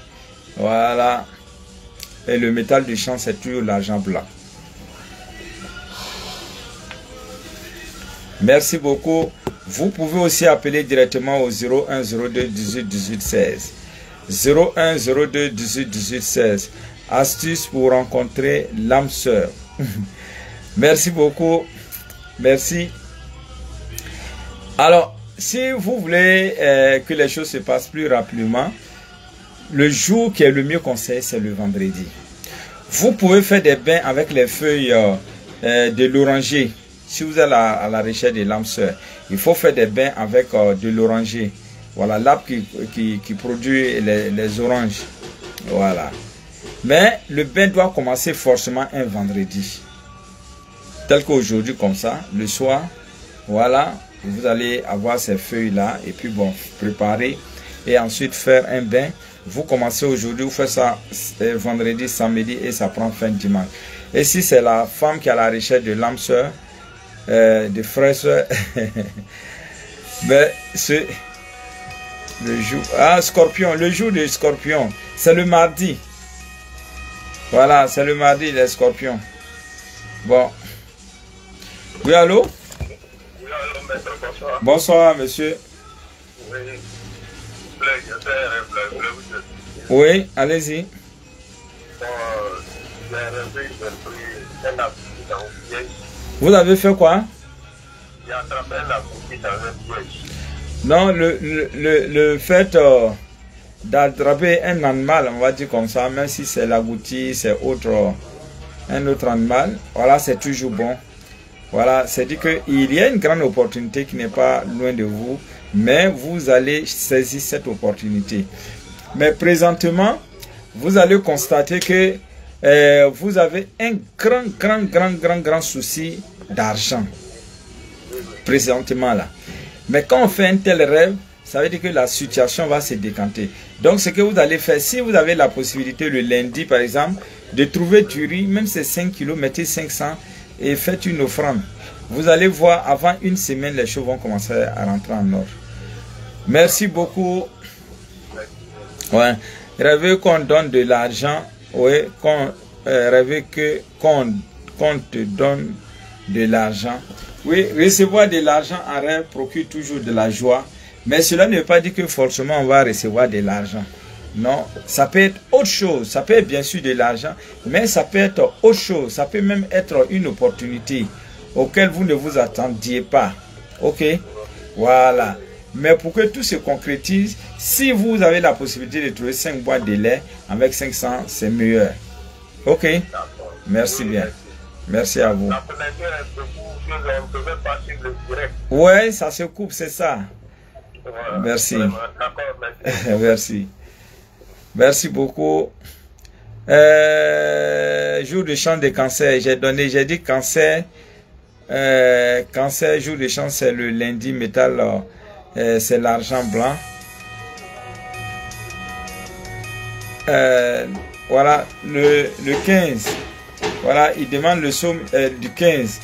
Voilà. Et le métal de chance, c'est toujours l'argent blanc. Merci beaucoup. Vous pouvez aussi appeler directement au 01 02 18 18 16. 01 02 18 18 16. Astuce pour rencontrer l'âme sœur. Merci beaucoup. Merci. Alors, si vous voulez que les choses se passent plus rapidement, le jour qui est le mieux conseil, c'est le vendredi. Vous pouvez faire des bains avec les feuilles de l'oranger. Si vous êtes à la recherche de l'âme sœur, il faut faire des bains avec de l'oranger. Voilà, l'arbre qui produit les oranges. Voilà. Mais le bain doit commencer forcément un vendredi. Tel qu'aujourd'hui, comme ça, le soir, voilà, vous allez avoir ces feuilles-là. Et puis bon, préparer et ensuite faire un bain. Vous commencez aujourd'hui, vous faites ça vendredi, samedi et ça prend fin dimanche. Et si c'est la femme qui est à la recherche de l'âme sœur, de frères sœurs, mais c'est le jour, Scorpion, le jour de Scorpion, c'est le mardi. Voilà, c'est le mardi, les Scorpions. Bon. Oui, allô? Oui, allô, maître, bonsoir. Bonsoir, monsieur. Oui, oui, allez-y. Vous avez fait quoi? J'ai attrapé la boutique avec piège. Non, le fait d'attraper un animal, on va dire comme ça, même si c'est la goutille, c'est autre, un autre animal, voilà, c'est toujours bon. Voilà, c'est dit qu'il y a une grande opportunité qui n'est pas loin de vous, mais vous allez saisir cette opportunité. Mais présentement, vous allez constater que vous avez un grand souci d'argent. Présentement là. Mais quand on fait un tel rêve, ça veut dire que la situation va se décanter. Donc ce que vous allez faire, si vous avez la possibilité le lundi par exemple, de trouver du riz, même c'est 5 kilos, mettez 500 et faites une offrande. Vous allez voir, avant une semaine, les choses vont commencer à rentrer en ordre. Merci beaucoup. Ouais. Rêver qu'on donne de l'argent, ouais, rêver qu'on te donne de l'argent. Oui, recevoir de l'argent en rêve procure toujours de la joie, mais cela ne veut pas dire que forcément on va recevoir de l'argent. Non, ça peut être autre chose, ça peut être bien sûr de l'argent, mais ça peut être autre chose, ça peut même être une opportunité auquel vous ne vous attendiez pas. Ok, voilà. Mais pour que tout se concrétise, si vous avez la possibilité de trouver 5 boîtes de lait avec 500, c'est meilleur. Ok, merci bien. Merci à vous. Ouais, ça se coupe, c'est ça. Merci. Merci. Merci beaucoup. Jour de chance de cancer, j'ai dit cancer. Cancer, jour de chance, c'est le lundi, métal, c'est l'argent blanc. Voilà, le 15. Voilà, il demande le somme du 15.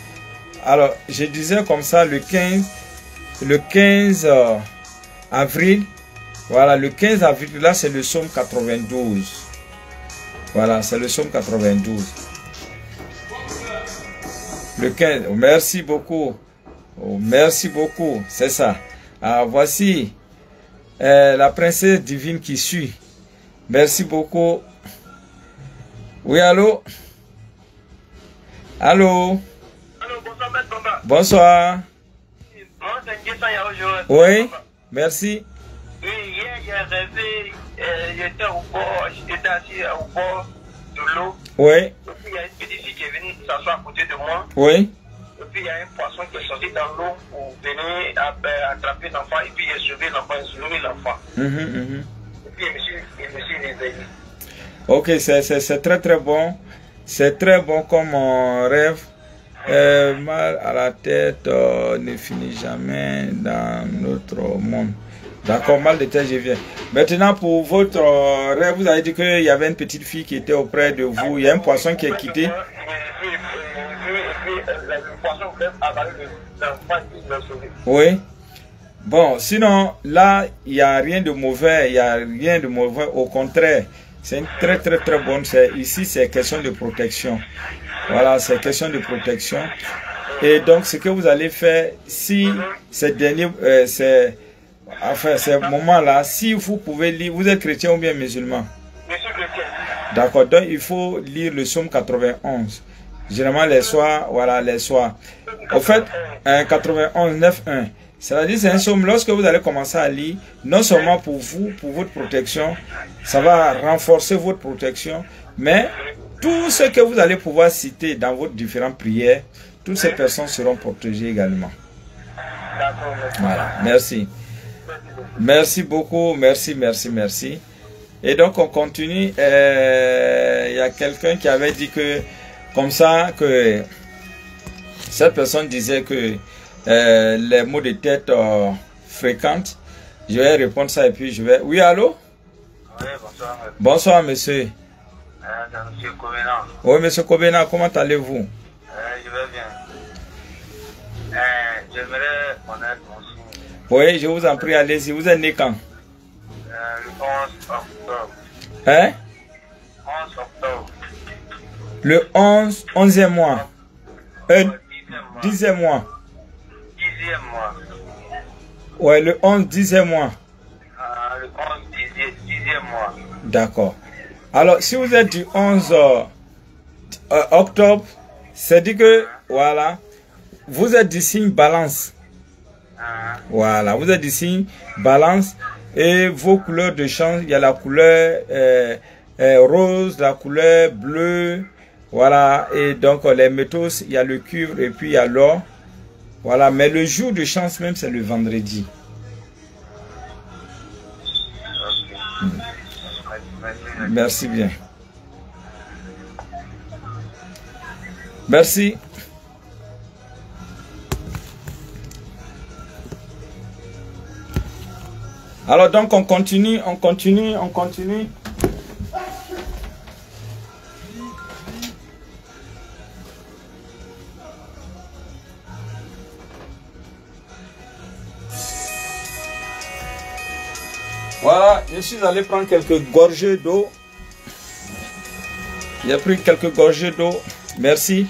Alors, je disais comme ça, le 15 avril. Voilà, le 15 avril, là, c'est le somme 92. Voilà, c'est le somme 92. Le 15, merci beaucoup. Oh, merci beaucoup, c'est ça. Alors, voici la princesse divine qui suit. Merci beaucoup. Oui, allô? Allô? Allô, bonsoir, maître Bamba. Bonsoir. Moi, c'est Nguessan Yaojo. Oui, merci. Oui, hier, j'ai rêvé, j'étais au bord, j'étais assis au bord de l'eau. Oui. Et puis, il y a une petite fille qui est venue s'asseoir à côté de moi. Oui. Et puis, il y a un poisson qui est sorti dans l'eau pour venir attraper l'enfant. Et puis, il a sauvé l'enfant, il a soulevé l'enfant. Et puis, il me suis réveillé. Ok, c'est très bon. C'est très bon comme rêve. Mal à la tête ne finit jamais dans notre monde. D'accord, mal de tête, je viens. Maintenant, pour votre rêve, vous avez dit qu'il y avait une petite fille qui était auprès de vous. Il y a un poisson qui est quitté. Oui. Bon, sinon, là, il n'y a rien de mauvais. Il n'y a rien de mauvais. Au contraire, c'est une très bonne. Ici, c'est question de protection. Voilà, c'est question de protection. Et donc, ce que vous allez faire, si ces derniers, enfin, ces moments-là, si vous pouvez lire, vous êtes chrétien ou bien musulman? Je suis chrétien. D'accord, donc il faut lire le psaume 91. Généralement, les soirs, voilà, les soirs. Au fait, 91, 9.1. C'est-à-dire, c'est un psaume, lorsque vous allez commencer à lire, non seulement pour vous, pour votre protection, ça va renforcer votre protection, mais tout ce que vous allez pouvoir citer dans vos différentes prières, toutes ces personnes seront protégées également. Voilà, merci. Merci beaucoup, merci. Et donc, on continue. Il y a quelqu'un qui avait dit que, comme ça, que cette personne disait que les maux de tête fréquentes. Je vais répondre ça et puis je vais... Oui, allô? Oui, bonsoir. Bonsoir, monsieur. Monsieur Kobena. Oui, monsieur Kobena, comment allez-vous? Je vais bien. J'aimerais connaître mon signe. Oui, je vous en prie, allez-y. Vous êtes né quand? Le 11 octobre. Hein? 11 octobre. Le 11e mois. 10e mois. 10e mois. Ouais, le 11, 10e mois. Le 11, 10e mois. D'accord. Alors, si vous êtes du 11 octobre, c'est dit que, voilà, vous êtes du signe balance. Voilà, vous êtes du signe balance et vos couleurs de chance, il y a la couleur rose, la couleur bleue, Voilà, et donc les métaux, il y a le cuivre et puis il y a l'or. Voilà, mais le jour de chance même, c'est le vendredi. Merci bien. Merci. Alors donc on continue. Voilà, je suis allé prendre quelques gorgées d'eau. J'ai pris quelques gorgées d'eau. Merci.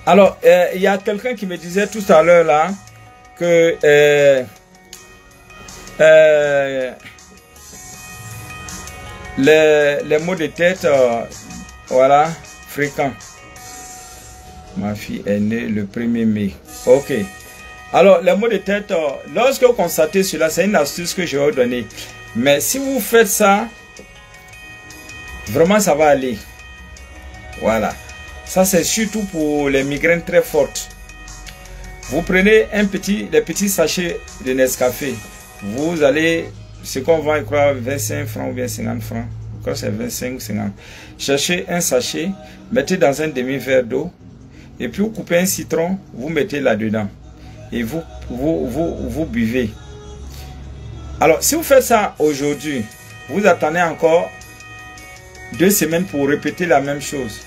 Alors, il y a quelqu'un qui me disait tout à l'heure là que les maux de tête, voilà, fréquents. Ma fille est née le 1er mai. Ok. Alors, les maux de tête, lorsque vous constatez cela, c'est une astuce que je vais vous donner. Mais si vous faites ça, vraiment ça va aller. Voilà. Ça c'est surtout pour les migraines très fortes. Vous prenez les petits sachets de Nescafé. Vous allez, ce qu'on vend, je crois, 25 francs ou bien 50 francs. Je crois que c'est 25 ou 50. Cherchez un sachet, mettez dans un demi-verre d'eau. Et puis vous coupez un citron, vous mettez là-dedans. Et vous buvez. Alors, si vous faites ça aujourd'hui, vous attendez encore 2 semaines pour répéter la même chose.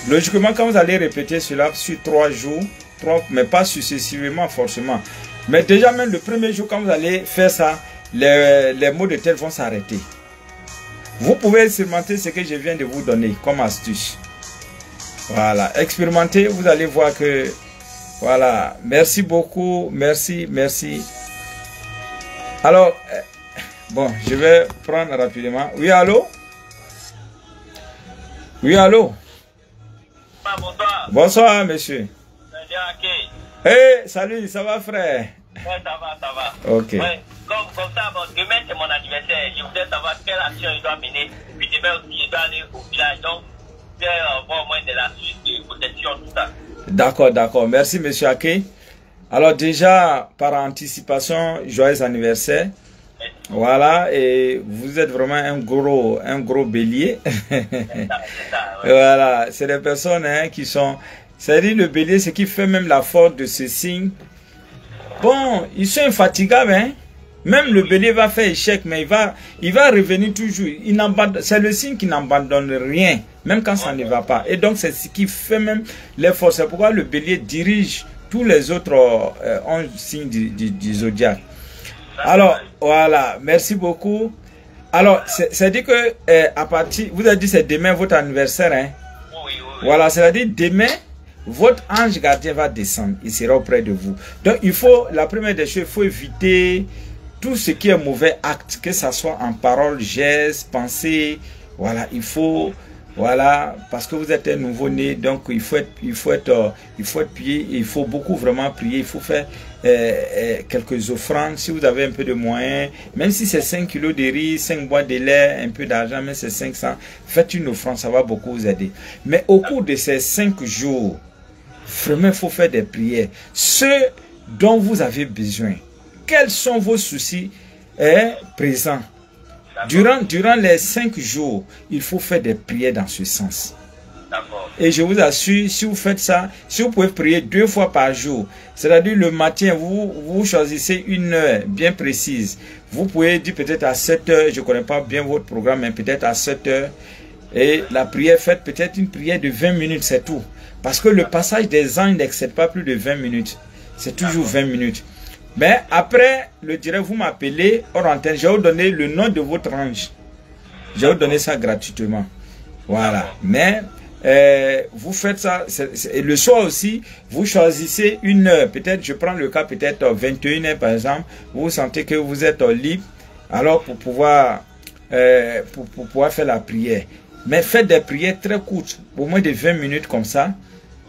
Logiquement, quand vous allez répéter cela sur 3 jours, mais pas successivement forcément. Mais déjà même le premier jour, quand vous allez faire ça, les maux de tête vont s'arrêter. Vous pouvez expérimenter ce que je viens de vous donner comme astuce. Voilà, expérimentez, vous allez voir que... Voilà, merci beaucoup, merci. Alors, bon, je vais prendre rapidement. Oui, allô? Oui, allô? Bonsoir. Bonsoir, monsieur. Hey, salut, ça va, frère? Ouais, ça va. Ok. Ouais, comme ça, bon, demain, c'est mon anniversaire. Je voudrais savoir quelle action je dois mener. Puis demain aussi, je dois aller au village. Donc, je vais avoir au moins de la suite de protection, tout ça. D'accord. Merci, monsieur Ake. Alors déjà, par anticipation, joyeux anniversaire. Voilà, et vous êtes vraiment un gros bélier. C'est ça, ouais. Voilà, c'est des personnes qui sont... C'est-à-dire le bélier, ce qui fait même la force de ce signe. Bon, ils sont infatigables, hein. Même le bélier va faire échec, mais il va revenir toujours. C'est le signe qui n'abandonne rien, même quand ça ne va pas. Et donc, c'est ce qui fait même les forces. C'est pourquoi le bélier dirige tous les autres 11 signes du zodiaque. Alors, voilà, merci beaucoup. Alors, c'est-à-dire que à partir, vous avez dit c'est demain votre anniversaire, hein? Oui. Voilà, c'est-à-dire demain, votre ange gardien va descendre, il sera auprès de vous. Donc, la première des choses, il faut éviter tout ce qui est mauvais acte, que ce soit en parole, geste, pensée. Voilà, il faut, voilà, parce que vous êtes un nouveau-né, donc il faut prier, il faut beaucoup vraiment prier, il faut faire quelques offrandes, si vous avez un peu de moyens, même si c'est 5 kilos de riz, 5 boîtes de lait, un peu d'argent, mais c'est 500, faites une offrande, ça va beaucoup vous aider. Mais au cours de ces 5 jours, vraiment, il faut faire des prières. Ce dont vous avez besoin, quels sont vos soucis présents? Durant les 5 jours, il faut faire des prières dans ce sens. Et je vous assure, si vous faites ça, si vous pouvez prier 2 fois par jour, c'est-à-dire le matin, vous choisissez une heure bien précise. Vous pouvez dire peut-être à 7 heures, je ne connais pas bien votre programme, mais peut-être à 7 heures. Et la prière, faites peut-être une prière de 20 minutes, c'est tout. Parce que le passage des anges n'excède pas plus de 20 minutes. C'est toujours 20 minutes. Mais après, le direct, vous m'appelez hors antenne, je vais vous donner le nom de votre ange. Je vais vous donner ça gratuitement. Voilà. Mais vous faites ça, et le soir aussi, vous choisissez une heure. Peut-être, je prends le cas, peut-être 21 heures par exemple. Vous sentez que vous êtes libre, alors pour pouvoir faire la prière. Mais faites des prières très courtes, au moins de 20 minutes comme ça.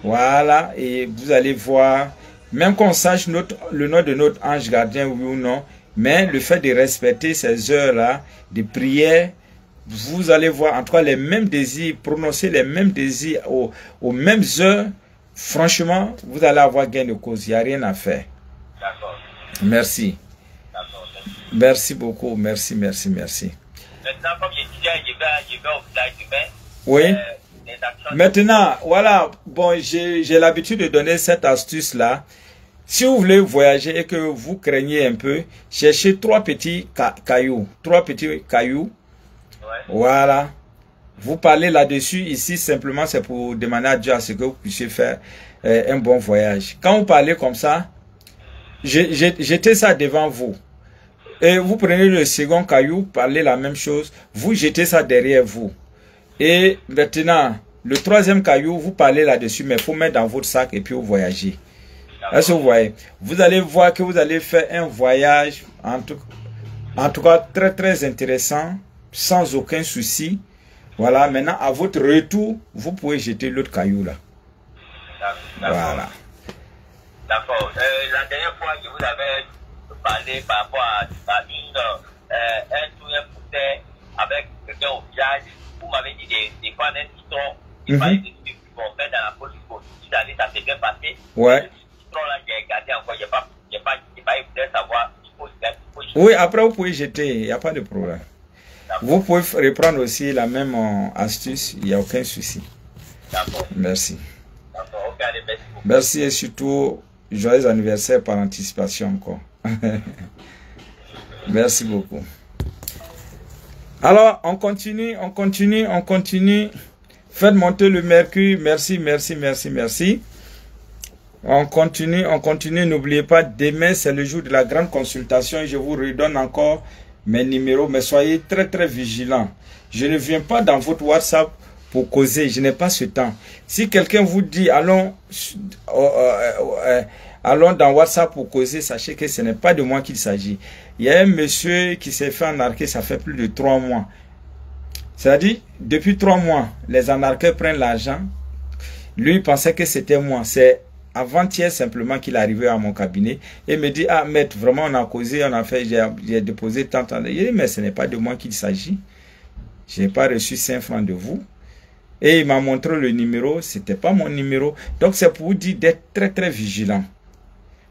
Voilà, et vous allez voir, même qu'on sache le nom de notre ange gardien, oui ou non, mais le fait de respecter ces heures-là de prière, vous allez voir, en tout cas, les mêmes désirs, prononcer les mêmes désirs aux mêmes heures. Franchement, vous allez avoir gain de cause. Il n'y a rien à faire. D'accord. Merci. D'accord. Merci beaucoup. Merci, merci, merci. Maintenant, comme je disais, je vais au village demain. Oui. Maintenant, voilà. Bon, j'ai l'habitude de donner cette astuce-là. Si vous voulez voyager et que vous craignez un peu, cherchez 3 petits cailloux. 3 petits cailloux. Ouais. Voilà. Vous parlez là-dessus. Ici, simplement, c'est pour demander à Dieu à ce que vous puissiez faire un bon voyage. Quand vous parlez comme ça, jetez ça devant vous. Et vous prenez le second caillou, parlez la même chose. Vous jetez ça derrière vous. Et maintenant, le 3e caillou, vous parlez là-dessus, mais il faut mettre dans votre sac et puis vous voyagez. Est-ce que vous voyez? Vous allez voir que vous allez faire un voyage, en tout cas, très, très intéressant, sans aucun souci. Voilà, maintenant, à votre retour, vous pouvez jeter l'autre caillou là. Voilà. D'accord. La dernière fois, je vous avais parlé par rapport à un poulet avec quelqu'un au village. Vous m'avez dit de prendre un citron et pas de sucre qu'on met dans la police pour aller, ça s'est bien passé. Ouais. Le citron là, j'ai regardé encore, j'ai pas voulu savoir. Oui, après vous pouvez jeter, il n'y a pas de problème. Vous pouvez reprendre aussi la même astuce, il n'y a aucun souci. Merci. Okay, merci beaucoup. Merci et surtout, joyeux anniversaire par anticipation encore. Merci beaucoup. Alors, on continue. Faites monter le mercure. Merci, merci, merci, merci. On continue. N'oubliez pas, demain, c'est le jour de la grande consultation. Je vous redonne encore mes numéros, mais soyez très, très vigilants. Je ne viens pas dans votre WhatsApp pour causer. Je n'ai pas ce temps. Si quelqu'un vous dit, allons dans WhatsApp pour causer, sachez que ce n'est pas de moi qu'il s'agit. Il y a un monsieur qui s'est fait anarquer, ça fait plus de 3 mois. C'est-à-dire, depuis 3 mois, les anarqueurs prennent l'argent. Lui, il pensait que c'était moi. C'est avant-hier simplement qu'il est arrivé à mon cabinet et me dit, ah, maître, vraiment, on a causé, on a fait, j'ai déposé tant. Il dit, mais ce n'est pas de moi qu'il s'agit. Je n'ai pas reçu 5 francs de vous. Et il m'a montré le numéro, c'était pas mon numéro. Donc, c'est pour vous dire d'être très, très vigilant.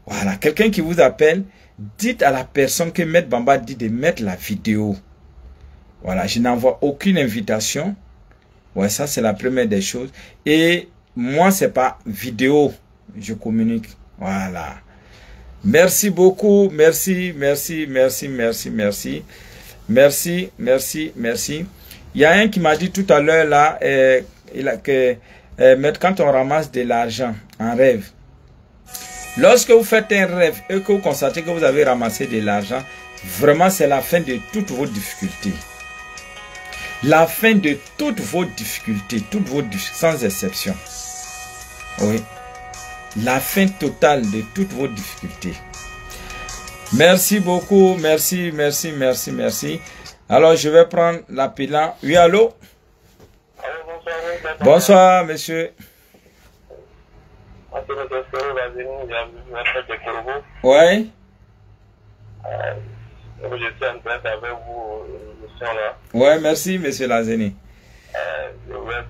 Voilà, quelqu'un qui vous appelle, dites à la personne que Maître Bamba dit de mettre la vidéo. Voilà, je n'envoie aucune invitation. Ouais, ça, c'est la première des choses. Et moi, c'est pas vidéo. Je communique. Voilà. Merci beaucoup. Merci, merci, merci, merci, merci. Merci, merci, merci. Il y a un qui m'a dit tout à l'heure là, maître, quand on ramasse de l'argent en rêve, lorsque vous faites un rêve et que vous constatez que vous avez ramassé de l'argent, vraiment c'est la fin de toutes vos difficultés. La fin de toutes vos difficultés, sans exception. Oui. La fin totale de toutes vos difficultés. Merci beaucoup, merci, merci, merci, merci. Alors, je vais prendre l'appelant. Oui, allô? Bonsoir, monsieur. Oui. Je suis en train avec vous, là. Oui, merci, monsieur Lazeni. Moi,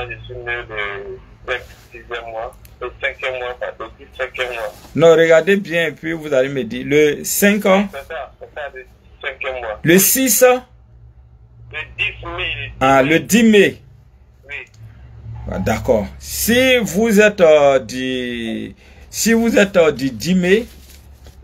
je suis né de 6e mois. Le 5e mois, pardon, 5e mois. Non, regardez bien, et puis vous allez me dire. Le 5 ans. C'est ça, le 5e mois. Le 6 Le 10 mai. Ah, le 10 mai. Oui. Ah, d'accord. Si vous êtes du 10 mai,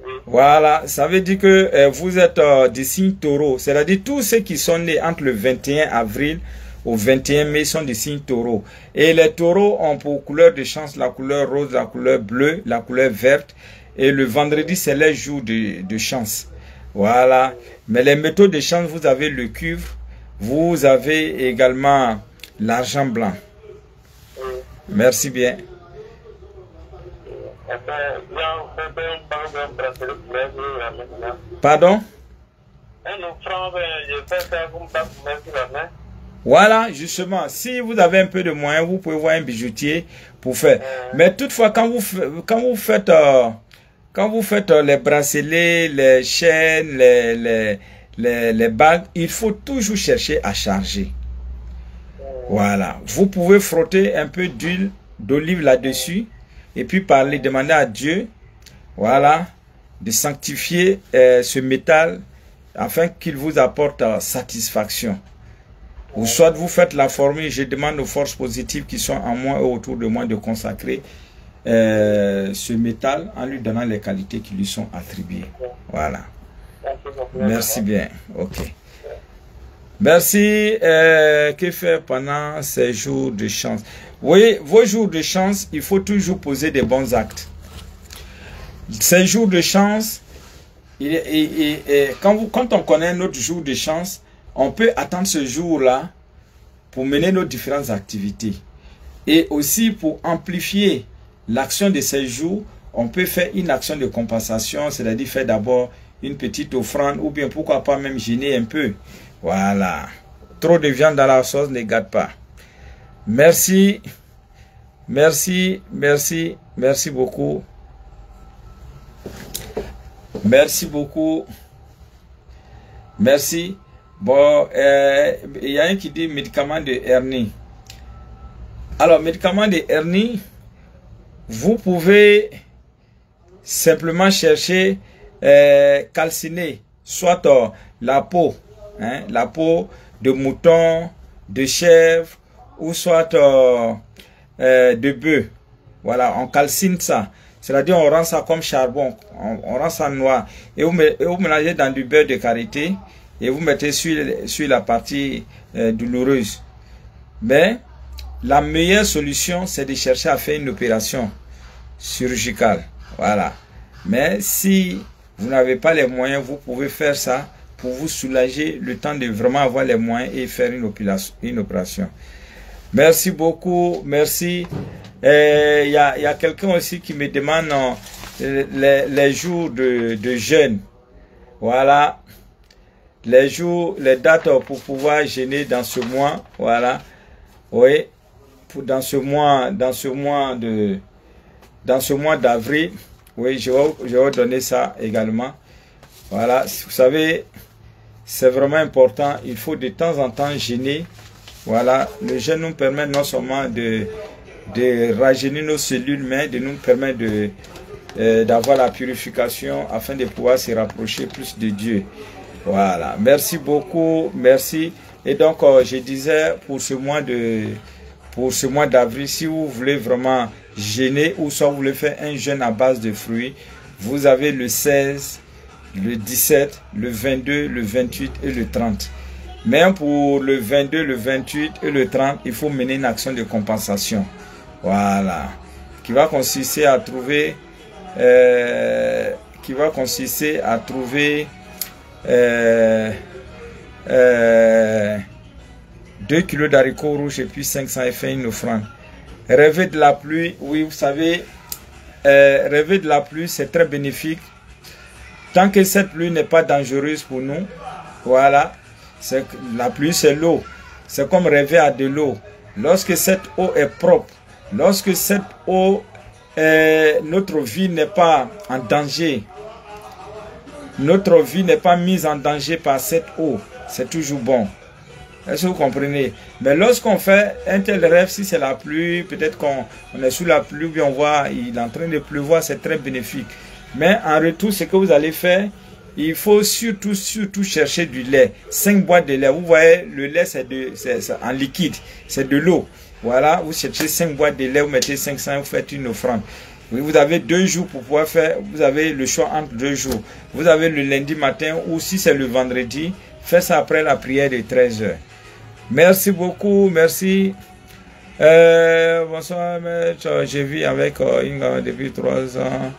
oui. Voilà, ça veut dire que vous êtes du signe taureau. C'est-à-dire tous ceux qui sont nés entre le 21 avril au 21 mai sont des signes taureaux. Et les taureaux ont pour couleur de chance la couleur rose, la couleur bleue, la couleur verte. Et le vendredi, c'est les jours de chance. Voilà. Mais les métaux de chance, vous avez le cuivre. Vous avez également l'argent blanc. Merci bien. Pardon? Voilà, justement, si vous avez un peu de moyens, vous pouvez voir un bijoutier pour faire. Mais toutefois, quand vous faites les bracelets, les chaînes, les bagues, il faut toujours chercher à charger. Voilà. Vous pouvez frotter un peu d'huile d'olive là-dessus et puis parler, demander à Dieu, voilà, de sanctifier ce métal afin qu'il vous apporte satisfaction. Ou soit vous faites la formule, je demande aux forces positives qui sont en moi et autour de moi de consacrer ce métal en lui donnant les qualités qui lui sont attribuées. Voilà. Merci bien. Ok. Merci. Que faire pendant ces jours de chance? Oui, vos jours de chance, il faut toujours poser des bons actes. Ces jours de chance, quand on connaît notre jour de chance, on peut attendre ce jour-là pour mener nos différentes activités. Et aussi pour amplifier l'action de ces jours, on peut faire une action de compensation, c'est-à-dire faire d'abord une petite offrande ou bien pourquoi pas même jeûner un peu. Voilà. Trop de viande dans la sauce ne gâte pas. Merci. Merci, merci, merci beaucoup. Merci beaucoup. Merci. Bon, il y a un qui dit médicament de hernie. Alors, médicament de hernie, vous pouvez simplement chercher calciner, soit la peau de mouton, de chèvre, ou soit de bœuf. Voilà, on calcine ça. C'est-à-dire, on rend ça comme charbon, on rend ça noir. Et vous mélangez dans du beurre de karité et vous mettez sur la partie douloureuse. Mais la meilleure solution, c'est de chercher à faire une opération chirurgicale. Voilà. Mais si vous n'avez pas les moyens, vous pouvez faire ça pour vous soulager le temps de vraiment avoir les moyens et faire une opération. Merci beaucoup. Merci. Il y a quelqu'un aussi qui me demande les jours de jeûne. Voilà. Les jours, les dates pour pouvoir jeûner dans ce mois. Voilà. Oui. Dans ce mois d'avril. Oui, je vais donner ça également. Voilà, vous savez, c'est vraiment important. Il faut de temps en temps jeûner. Voilà, le jeûne nous permet non seulement de rajeunir nos cellules, mais de nous permettre d'avoir la purification afin de pouvoir se rapprocher plus de Dieu. Voilà, merci beaucoup, merci. Et donc, je disais, pour ce mois d'avril, si vous voulez vraiment jeûner ou soit vous voulez faire un jeûne à base de fruits, vous avez le 16, le 17, le 22, le 28 et le 30. Même pour le 22, le 28 et le 30, il faut mener une action de compensation. Voilà. Qui va consister à trouver 2 kilos d'haricots rouges et puis 500 et faire une offrande. Rêver de la pluie, oui, vous savez, rêver de la pluie, c'est très bénéfique. Tant que cette pluie n'est pas dangereuse pour nous, voilà, la pluie c'est l'eau. C'est comme rêver à de l'eau. Lorsque cette eau est propre, lorsque cette eau, notre vie n'est pas en danger, notre vie n'est pas mise en danger par cette eau, c'est toujours bon. Est-ce que vous comprenez? Mais lorsqu'on fait un tel rêve, si c'est la pluie, peut-être qu'on est sous la pluie, puis on voit il est en train de pleuvoir, c'est très bénéfique. Mais en retour, ce que vous allez faire, il faut surtout chercher du lait. 5 boîtes de lait. Vous voyez, le lait, c'est en liquide, c'est de l'eau. Voilà, vous cherchez 5 boîtes de lait, vous mettez 500, vous faites une offrande. Oui, vous avez 2 jours pour pouvoir faire, vous avez le choix entre 2 jours. Vous avez le lundi matin ou si c'est le vendredi, faites ça après la prière de 13 h. Merci beaucoup, merci. Bonsoir, je vis avec Inga depuis 3 ans,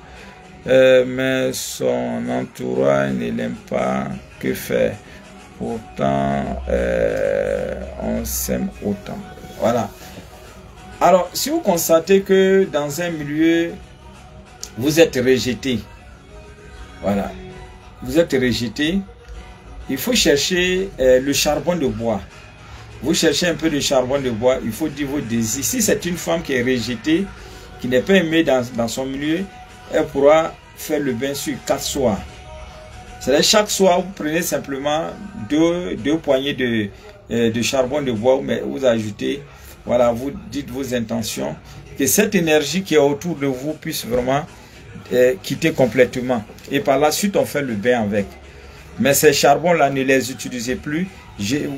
mais son entourage ne l'aime pas. Que faire? Pourtant, on s'aime autant. Voilà. Alors, si vous constatez que dans un milieu, vous êtes rejeté, voilà, vous êtes rejeté, il faut chercher le charbon de bois. Vous cherchez un peu de charbon de bois, il faut dire vos désirs. Si c'est une femme qui est rejetée, qui n'est pas aimée dans son milieu, elle pourra faire le bain sur 4 soirs. C'est chaque soir, vous prenez simplement deux poignées de charbon de bois, mais vous ajoutez, voilà, vous dites vos intentions, que cette énergie qui est autour de vous puisse vraiment quitter complètement. Et par la suite, on fait le bain avec. Mais ces charbons-là, ne les utilisez plus.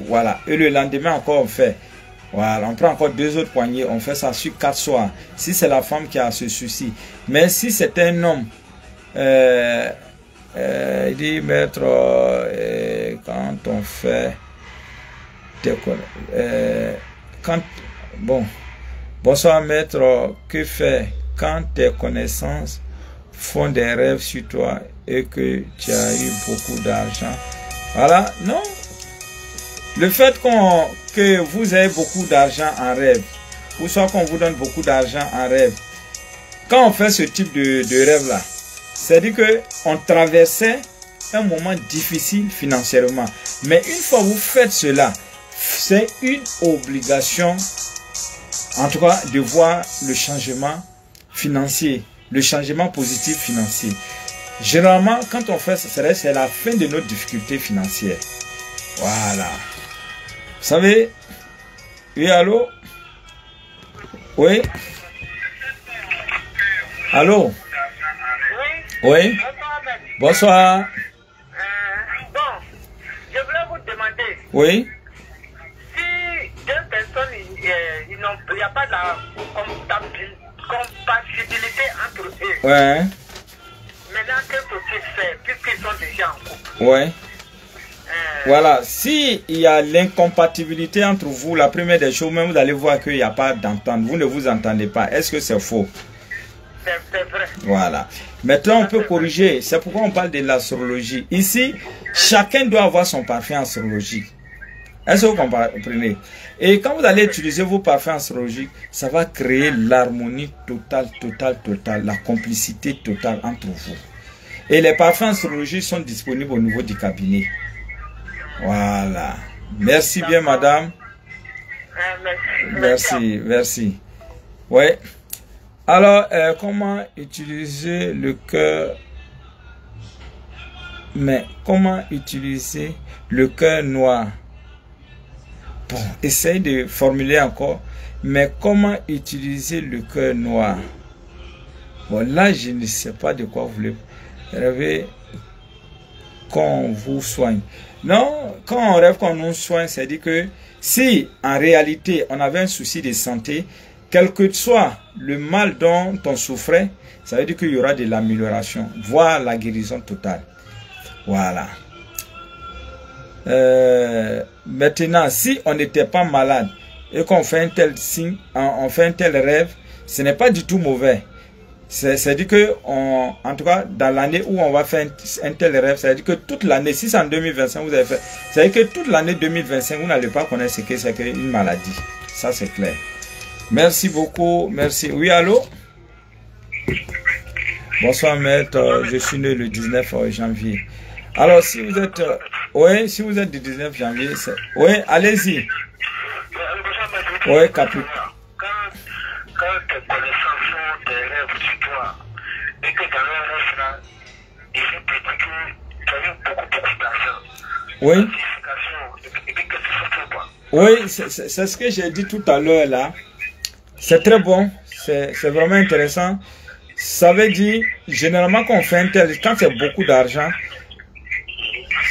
Voilà. Et le lendemain, encore, on fait. Voilà. On prend encore 2 autres poignées. On fait ça sur 4 soirs. Si c'est la femme qui a ce souci. Mais si c'est un homme, il dit, maître, quand on fait... bon. Bonsoir, maître. Que fait quand tes connaissances font des rêves sur toi et que tu as eu beaucoup d'argent? Voilà, non. Le fait que vous ayez beaucoup d'argent en rêve, ou soit qu'on vous donne beaucoup d'argent en rêve, quand on fait ce type de rêve-là, c'est-à-dire qu'on traversait un moment difficile financièrement. Mais une fois que vous faites cela, c'est une obligation, en tout cas, de voir le changement financier, le changement positif financier. Généralement, quand on fait ça, c'est la fin de notre difficulté financière. Voilà. Vous savez, oui, allô? Oui? Allô? Oui? Bonsoir. Bon, je voulais vous demander. Oui? Si deux personnes, il n'y a pas de la compatibilité entre eux. Ouais. Maintenant, que faut-il faire puisqu'ils sont déjà en couple? Ouais. Voilà, si il y a l'incompatibilité entre vous, la première des choses, même vous allez voir qu'il n'y a pas d'entente, vous ne vous entendez pas. Est-ce que c'est faux? C'est vrai. Voilà. Maintenant, on peut corriger. C'est pourquoi on parle de l'astrologie. Ici, chacun doit avoir son parfum astrologique. Est-ce que vous comprenez? Et quand vous allez utiliser vos parfums astrologiques, ça va créer l'harmonie totale, la complicité totale entre vous. Et les parfums astrologiques sont disponibles au niveau du cabinet. Voilà. Merci bien, madame. Merci. Ouais. Alors, comment utiliser le cœur? Mais comment utiliser le cœur noir? Bon, essaye de formuler encore. Mais comment utiliser le cœur noir? Bon, là, je ne sais pas de quoi vous voulez rêver qu'on vous soigne. Non, quand on rêve qu'on nous soigne, c'est-à-dire que si en réalité on avait un souci de santé, quel que soit le mal dont on souffrait, ça veut dire qu'il y aura de l'amélioration, voire la guérison totale. Voilà. Maintenant, si on n'était pas malade et qu'on fait un tel signe, on fait un tel rêve, ce n'est pas du tout mauvais. C'est-à-dire que, en tout cas, dans l'année où on va faire un tel rêve, c'est-à-dire que toute l'année, si c'est en 2025, vous avez fait, c'est-à-dire que toute l'année 2025, vous n'allez pas connaître ce que c'est qu'une maladie. Ça, c'est clair. Merci beaucoup. Merci. Oui, allô? Bonsoir, maître. Je suis né le 19 janvier. Alors, si vous êtes... oui, si vous êtes du 19 janvier, oui, allez-y. Oui, Capricorne. Quand tes connaissances font des rêves sur toi et que dans le rêve là, ils te disent que tu as eu beaucoup d'argent. Oui. Et puis que tu souffres pas. Oui, c'est ce que j'ai dit tout à l'heure là. C'est très bon, c'est vraiment intéressant. Ça veut dire, généralement quand on fait un tel, quand c'est beaucoup d'argent,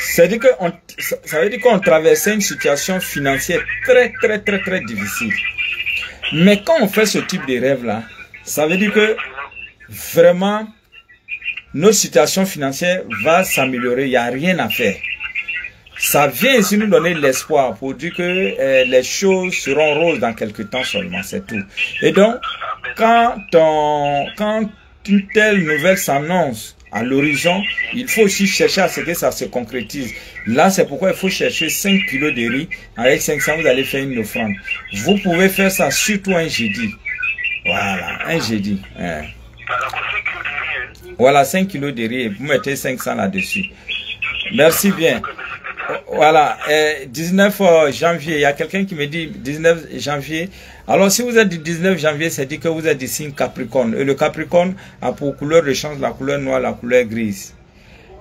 ça veut dire qu'on traversait une situation financière très difficile. Mais quand on fait ce type de rêve-là, ça veut dire que vraiment, notre situation financière va s'améliorer. Il n'y a rien à faire. Ça vient ici nous donner l'espoir pour dire que les choses seront roses dans quelques temps seulement, c'est tout. Et donc, quand une telle nouvelle s'annonce à l'horizon, il faut aussi chercher à ce que ça se concrétise. Là, c'est pourquoi il faut chercher 5 kilos de riz. Avec 500, vous allez faire une offrande. Vous pouvez faire ça surtout un jeudi. Voilà, un jeudi. Voilà, 5 kilos de riz. Vous mettez 500 là-dessus. Merci bien. Voilà, 19 janvier, il y a quelqu'un qui me dit 19 janvier. Alors, si vous êtes du 19 janvier, c'est dit que vous êtes du signe Capricorne. Et le Capricorne a pour couleur de change la couleur noire, la couleur grise.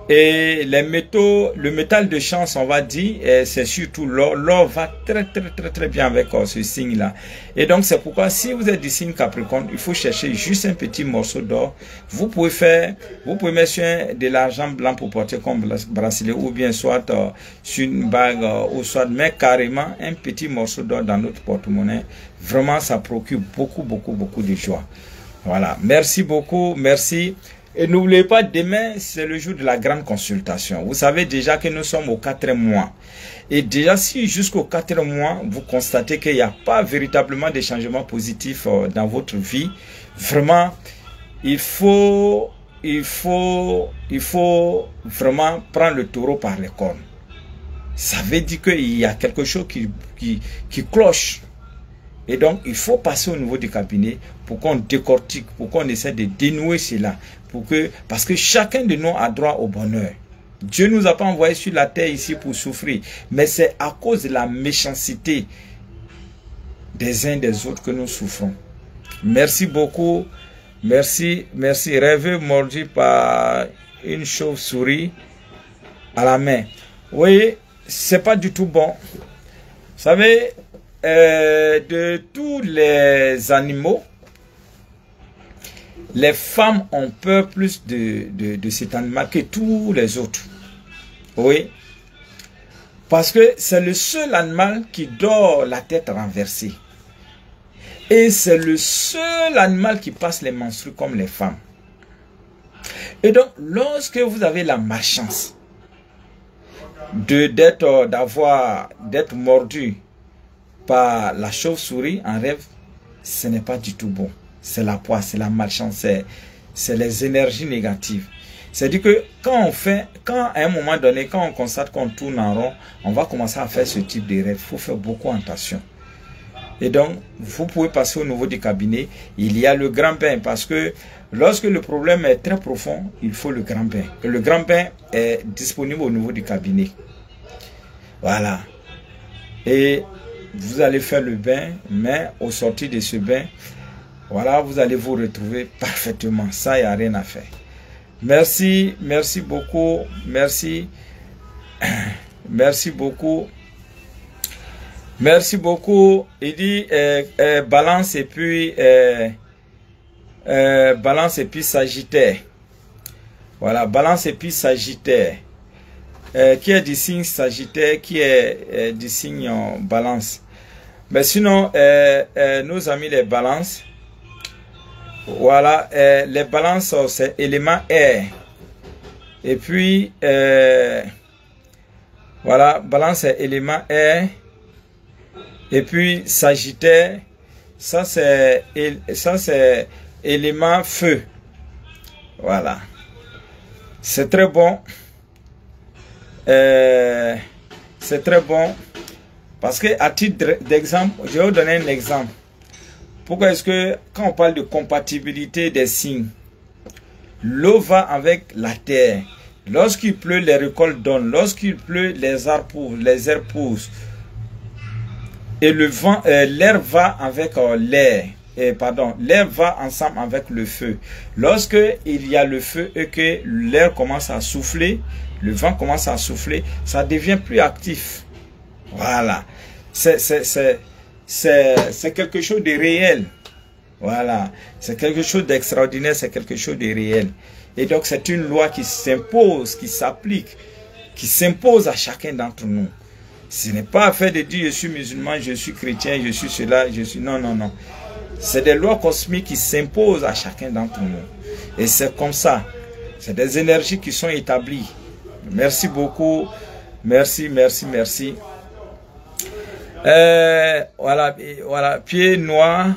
Et les métaux, le métal de chance, on va dire, c'est surtout l'or. L'or va très bien avec ce signe-là. Et donc, c'est pourquoi, si vous êtes du signe Capricorne, il faut chercher juste un petit morceau d'or. Vous pouvez mettre sur de l'argent blanc pour porter comme bracelet, ou bien soit sur une bague, ou soit, mais carrément un petit morceau d'or dans notre porte-monnaie. Vraiment, ça procure beaucoup de joie. Voilà. Merci beaucoup. Merci. Et n'oubliez pas, demain, c'est le jour de la grande consultation. Vous savez déjà que nous sommes au 4e mois. Et déjà, si jusqu'au 4e mois, vous constatez qu'il n'y a pas véritablement de changements positifs dans votre vie, vraiment, il faut vraiment prendre le taureau par les cornes. Ça veut dire qu'il y a quelque chose qui cloche. Et donc, il faut passer au niveau du cabinet pour qu'on décortique, pour qu'on essaie de dénouer cela. Parce que chacun de nous a droit au bonheur. Dieu ne nous a pas envoyés sur la terre ici pour souffrir. Mais c'est à cause de la méchanceté des uns des autres que nous souffrons. Merci beaucoup. Merci. Rêver mordu par une chauve-souris à la main. Oui, c'est pas du tout bon. Vous savez, de tous les animaux, les femmes ont peur plus de cet animal que tous les autres. Oui. Parce que c'est le seul animal qui dort la tête renversée. Et c'est le seul animal qui passe les menstrues comme les femmes. Et donc, lorsque vous avez la malchance d'être mordu par la chauve-souris en rêve, ce n'est pas du tout bon. C'est la poisse, c'est la malchance, c'est les énergies négatives. C'est-à-dire que quand à un moment donné, quand on constate qu'on tourne en rond, on va commencer à faire ce type de rêve. Il faut faire beaucoup attention. Et donc, vous pouvez passer au niveau du cabinet. Il y a le grand bain, parce que lorsque le problème est très profond, il faut le grand bain. Et le grand bain est disponible au niveau du cabinet. Voilà. Et vous allez faire le bain, mais au sortir de ce bain, voilà, vous allez vous retrouver parfaitement. Ça, il n'y a rien à faire. Merci beaucoup. Merci beaucoup. Merci beaucoup. Il dit balance et puis Sagittaire. Voilà, balance et puis Sagittaire. Qui est du signe Sagittaire, qui est du signe balance. Mais sinon, nos amis les balances, voilà, les balances, c'est élément air. Et puis, voilà, balance c'est élément air. Et puis, Sagittaire, ça c'est élément feu. Voilà. C'est très bon. C'est très bon. Parce que, à titre d'exemple, je vais vous donner un exemple. Pourquoi est-ce que, quand on parle de compatibilité des signes, l'eau va avec la terre. Lorsqu'il pleut, les récoltes donnent. Lorsqu'il pleut, les arbres poussent, les herbes poussent. Et le vent, l'air va avec l'air. L'air va ensemble avec le feu. Lorsque il y a le feu et que l'air commence à souffler, le vent commence à souffler, ça devient plus actif. Voilà. C'est quelque chose de réel. Voilà. C'est quelque chose d'extraordinaire, c'est quelque chose de réel. Et donc c'est une loi qui s'impose, qui s'applique, qui s'impose à chacun d'entre nous. Ce n'est pas affaire de dire je suis musulman, je suis chrétien, je suis cela, je suis... Non, non, non. C'est des lois cosmiques qui s'imposent à chacun d'entre nous. Et c'est comme ça. C'est des énergies qui sont établies. Merci beaucoup. Merci. Voilà. Pied noir.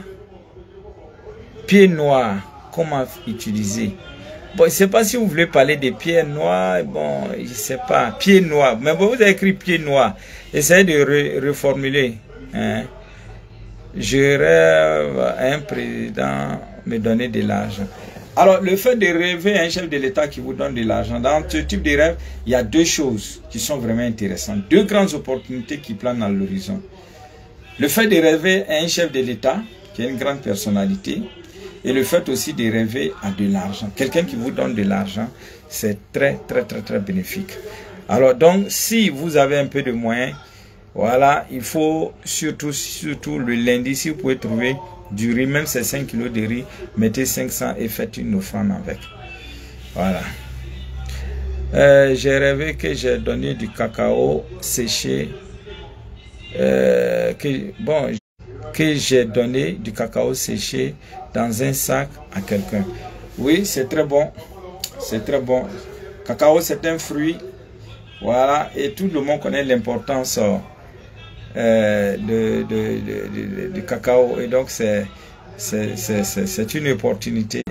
Comment utiliser? Bon, je ne sais pas si vous voulez parler des pieds noirs. Bon, je ne sais pas. Pied noir. Mais bon, vous avez écrit pied noir. Essayez de reformuler. Hein? Je rêve à un président me donner de l'argent. Alors, le fait de rêver à un chef de l'État qui vous donne de l'argent, dans ce type de rêve, il y a deux choses qui sont vraiment intéressantes. Deux grandes opportunités qui planent dans l'horizon. Le fait de rêver à un chef de l'État, qui est une grande personnalité, Et le fait aussi de rêver à de l'argent. Quelqu'un qui vous donne de l'argent, c'est très bénéfique. Alors donc, si vous avez un peu de moyens, voilà, il faut surtout le lundi, si vous pouvez trouver du riz, même c'est 5 kg de riz, mettez 500 et faites une offrande avec. Voilà. J'ai rêvé que j'ai donné du cacao séché. Que j'ai donné du cacao séché dans un sac à quelqu'un. Oui, c'est très bon. C'est très bon. Cacao, c'est un fruit. Voilà. Et tout le monde connaît l'importance du cacao. Et donc, c'est une opportunité.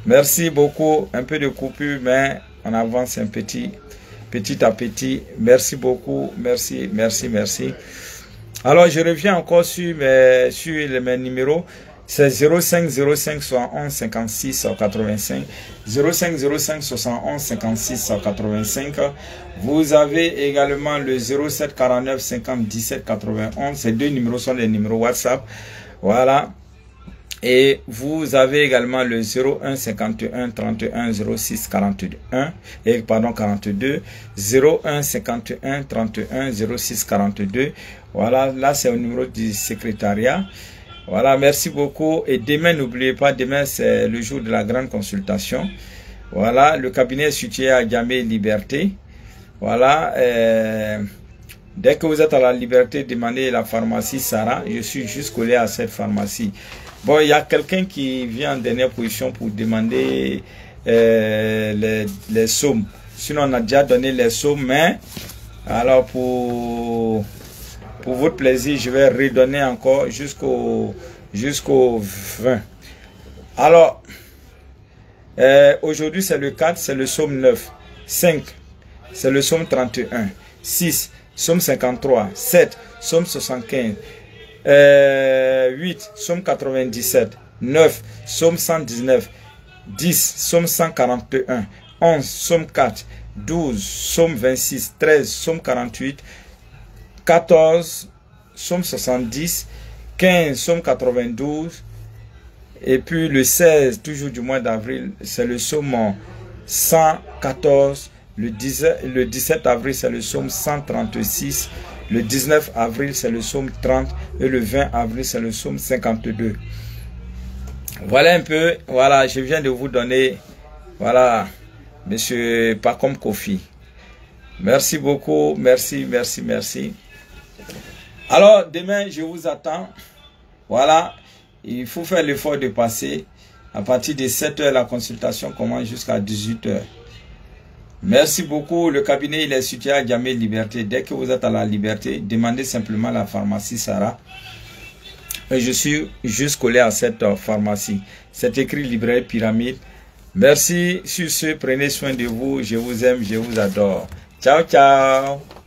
Merci beaucoup. Un peu de coupure, mais on avance un petit à petit. Merci beaucoup. Merci. Alors, je reviens encore sur mes numéros. C'est 05 05 71 56 85. 05 05 71 56 85. Vous avez également le 07 49 50 17 91. Ces deux numéros sont les numéros WhatsApp. Voilà. Et vous avez également le 01 51 31 06 41 et pardon 42 01 51 31 06 42. Voilà, là c'est au numéro du secrétariat. Voilà, merci beaucoup. Et demain, n'oubliez pas, demain c'est le jour de la grande consultation. Voilà, le cabinet est situé à Diamé Liberté. Voilà, dès que vous êtes à la Liberté, demandez la pharmacie Sarah. Je suis juste collé à cette pharmacie. Bon, il y a quelqu'un qui vient en dernière position pour demander les sommes. Sinon, on a déjà donné les sommes, mais alors pour votre plaisir, je vais redonner encore jusqu'au 20. Alors, aujourd'hui, c'est le 4, c'est le somme 9. 5, c'est le somme 31. 6, somme 53. 7, somme 75. 8, somme 97, 9, somme 119, 10, somme 141, 11, somme 4, 12, somme 26, 13, somme 48, 14, somme 70, 15, somme 92, et puis le 16, toujours du mois d'avril, c'est le somme 114, le 17 avril, c'est le somme 136, le 19 avril, c'est le somme 30 et le 20 avril, c'est le somme 52. Voilà un peu, voilà, je viens de vous donner, voilà, monsieur Pacom Kofi. Merci beaucoup, merci. Alors, demain, je vous attends. Voilà, il faut faire l'effort de passer. À partir de 7 h, la consultation commence jusqu'à 18 h. Merci beaucoup. Le cabinet, il est situé à Diamé Liberté. Dès que vous êtes à la Liberté, demandez simplement la pharmacie Sarah. Et je suis juste collé à cette pharmacie. C'est écrit Librairie Pyramide. Merci. Sur ce, prenez soin de vous. Je vous aime, je vous adore. Ciao, ciao.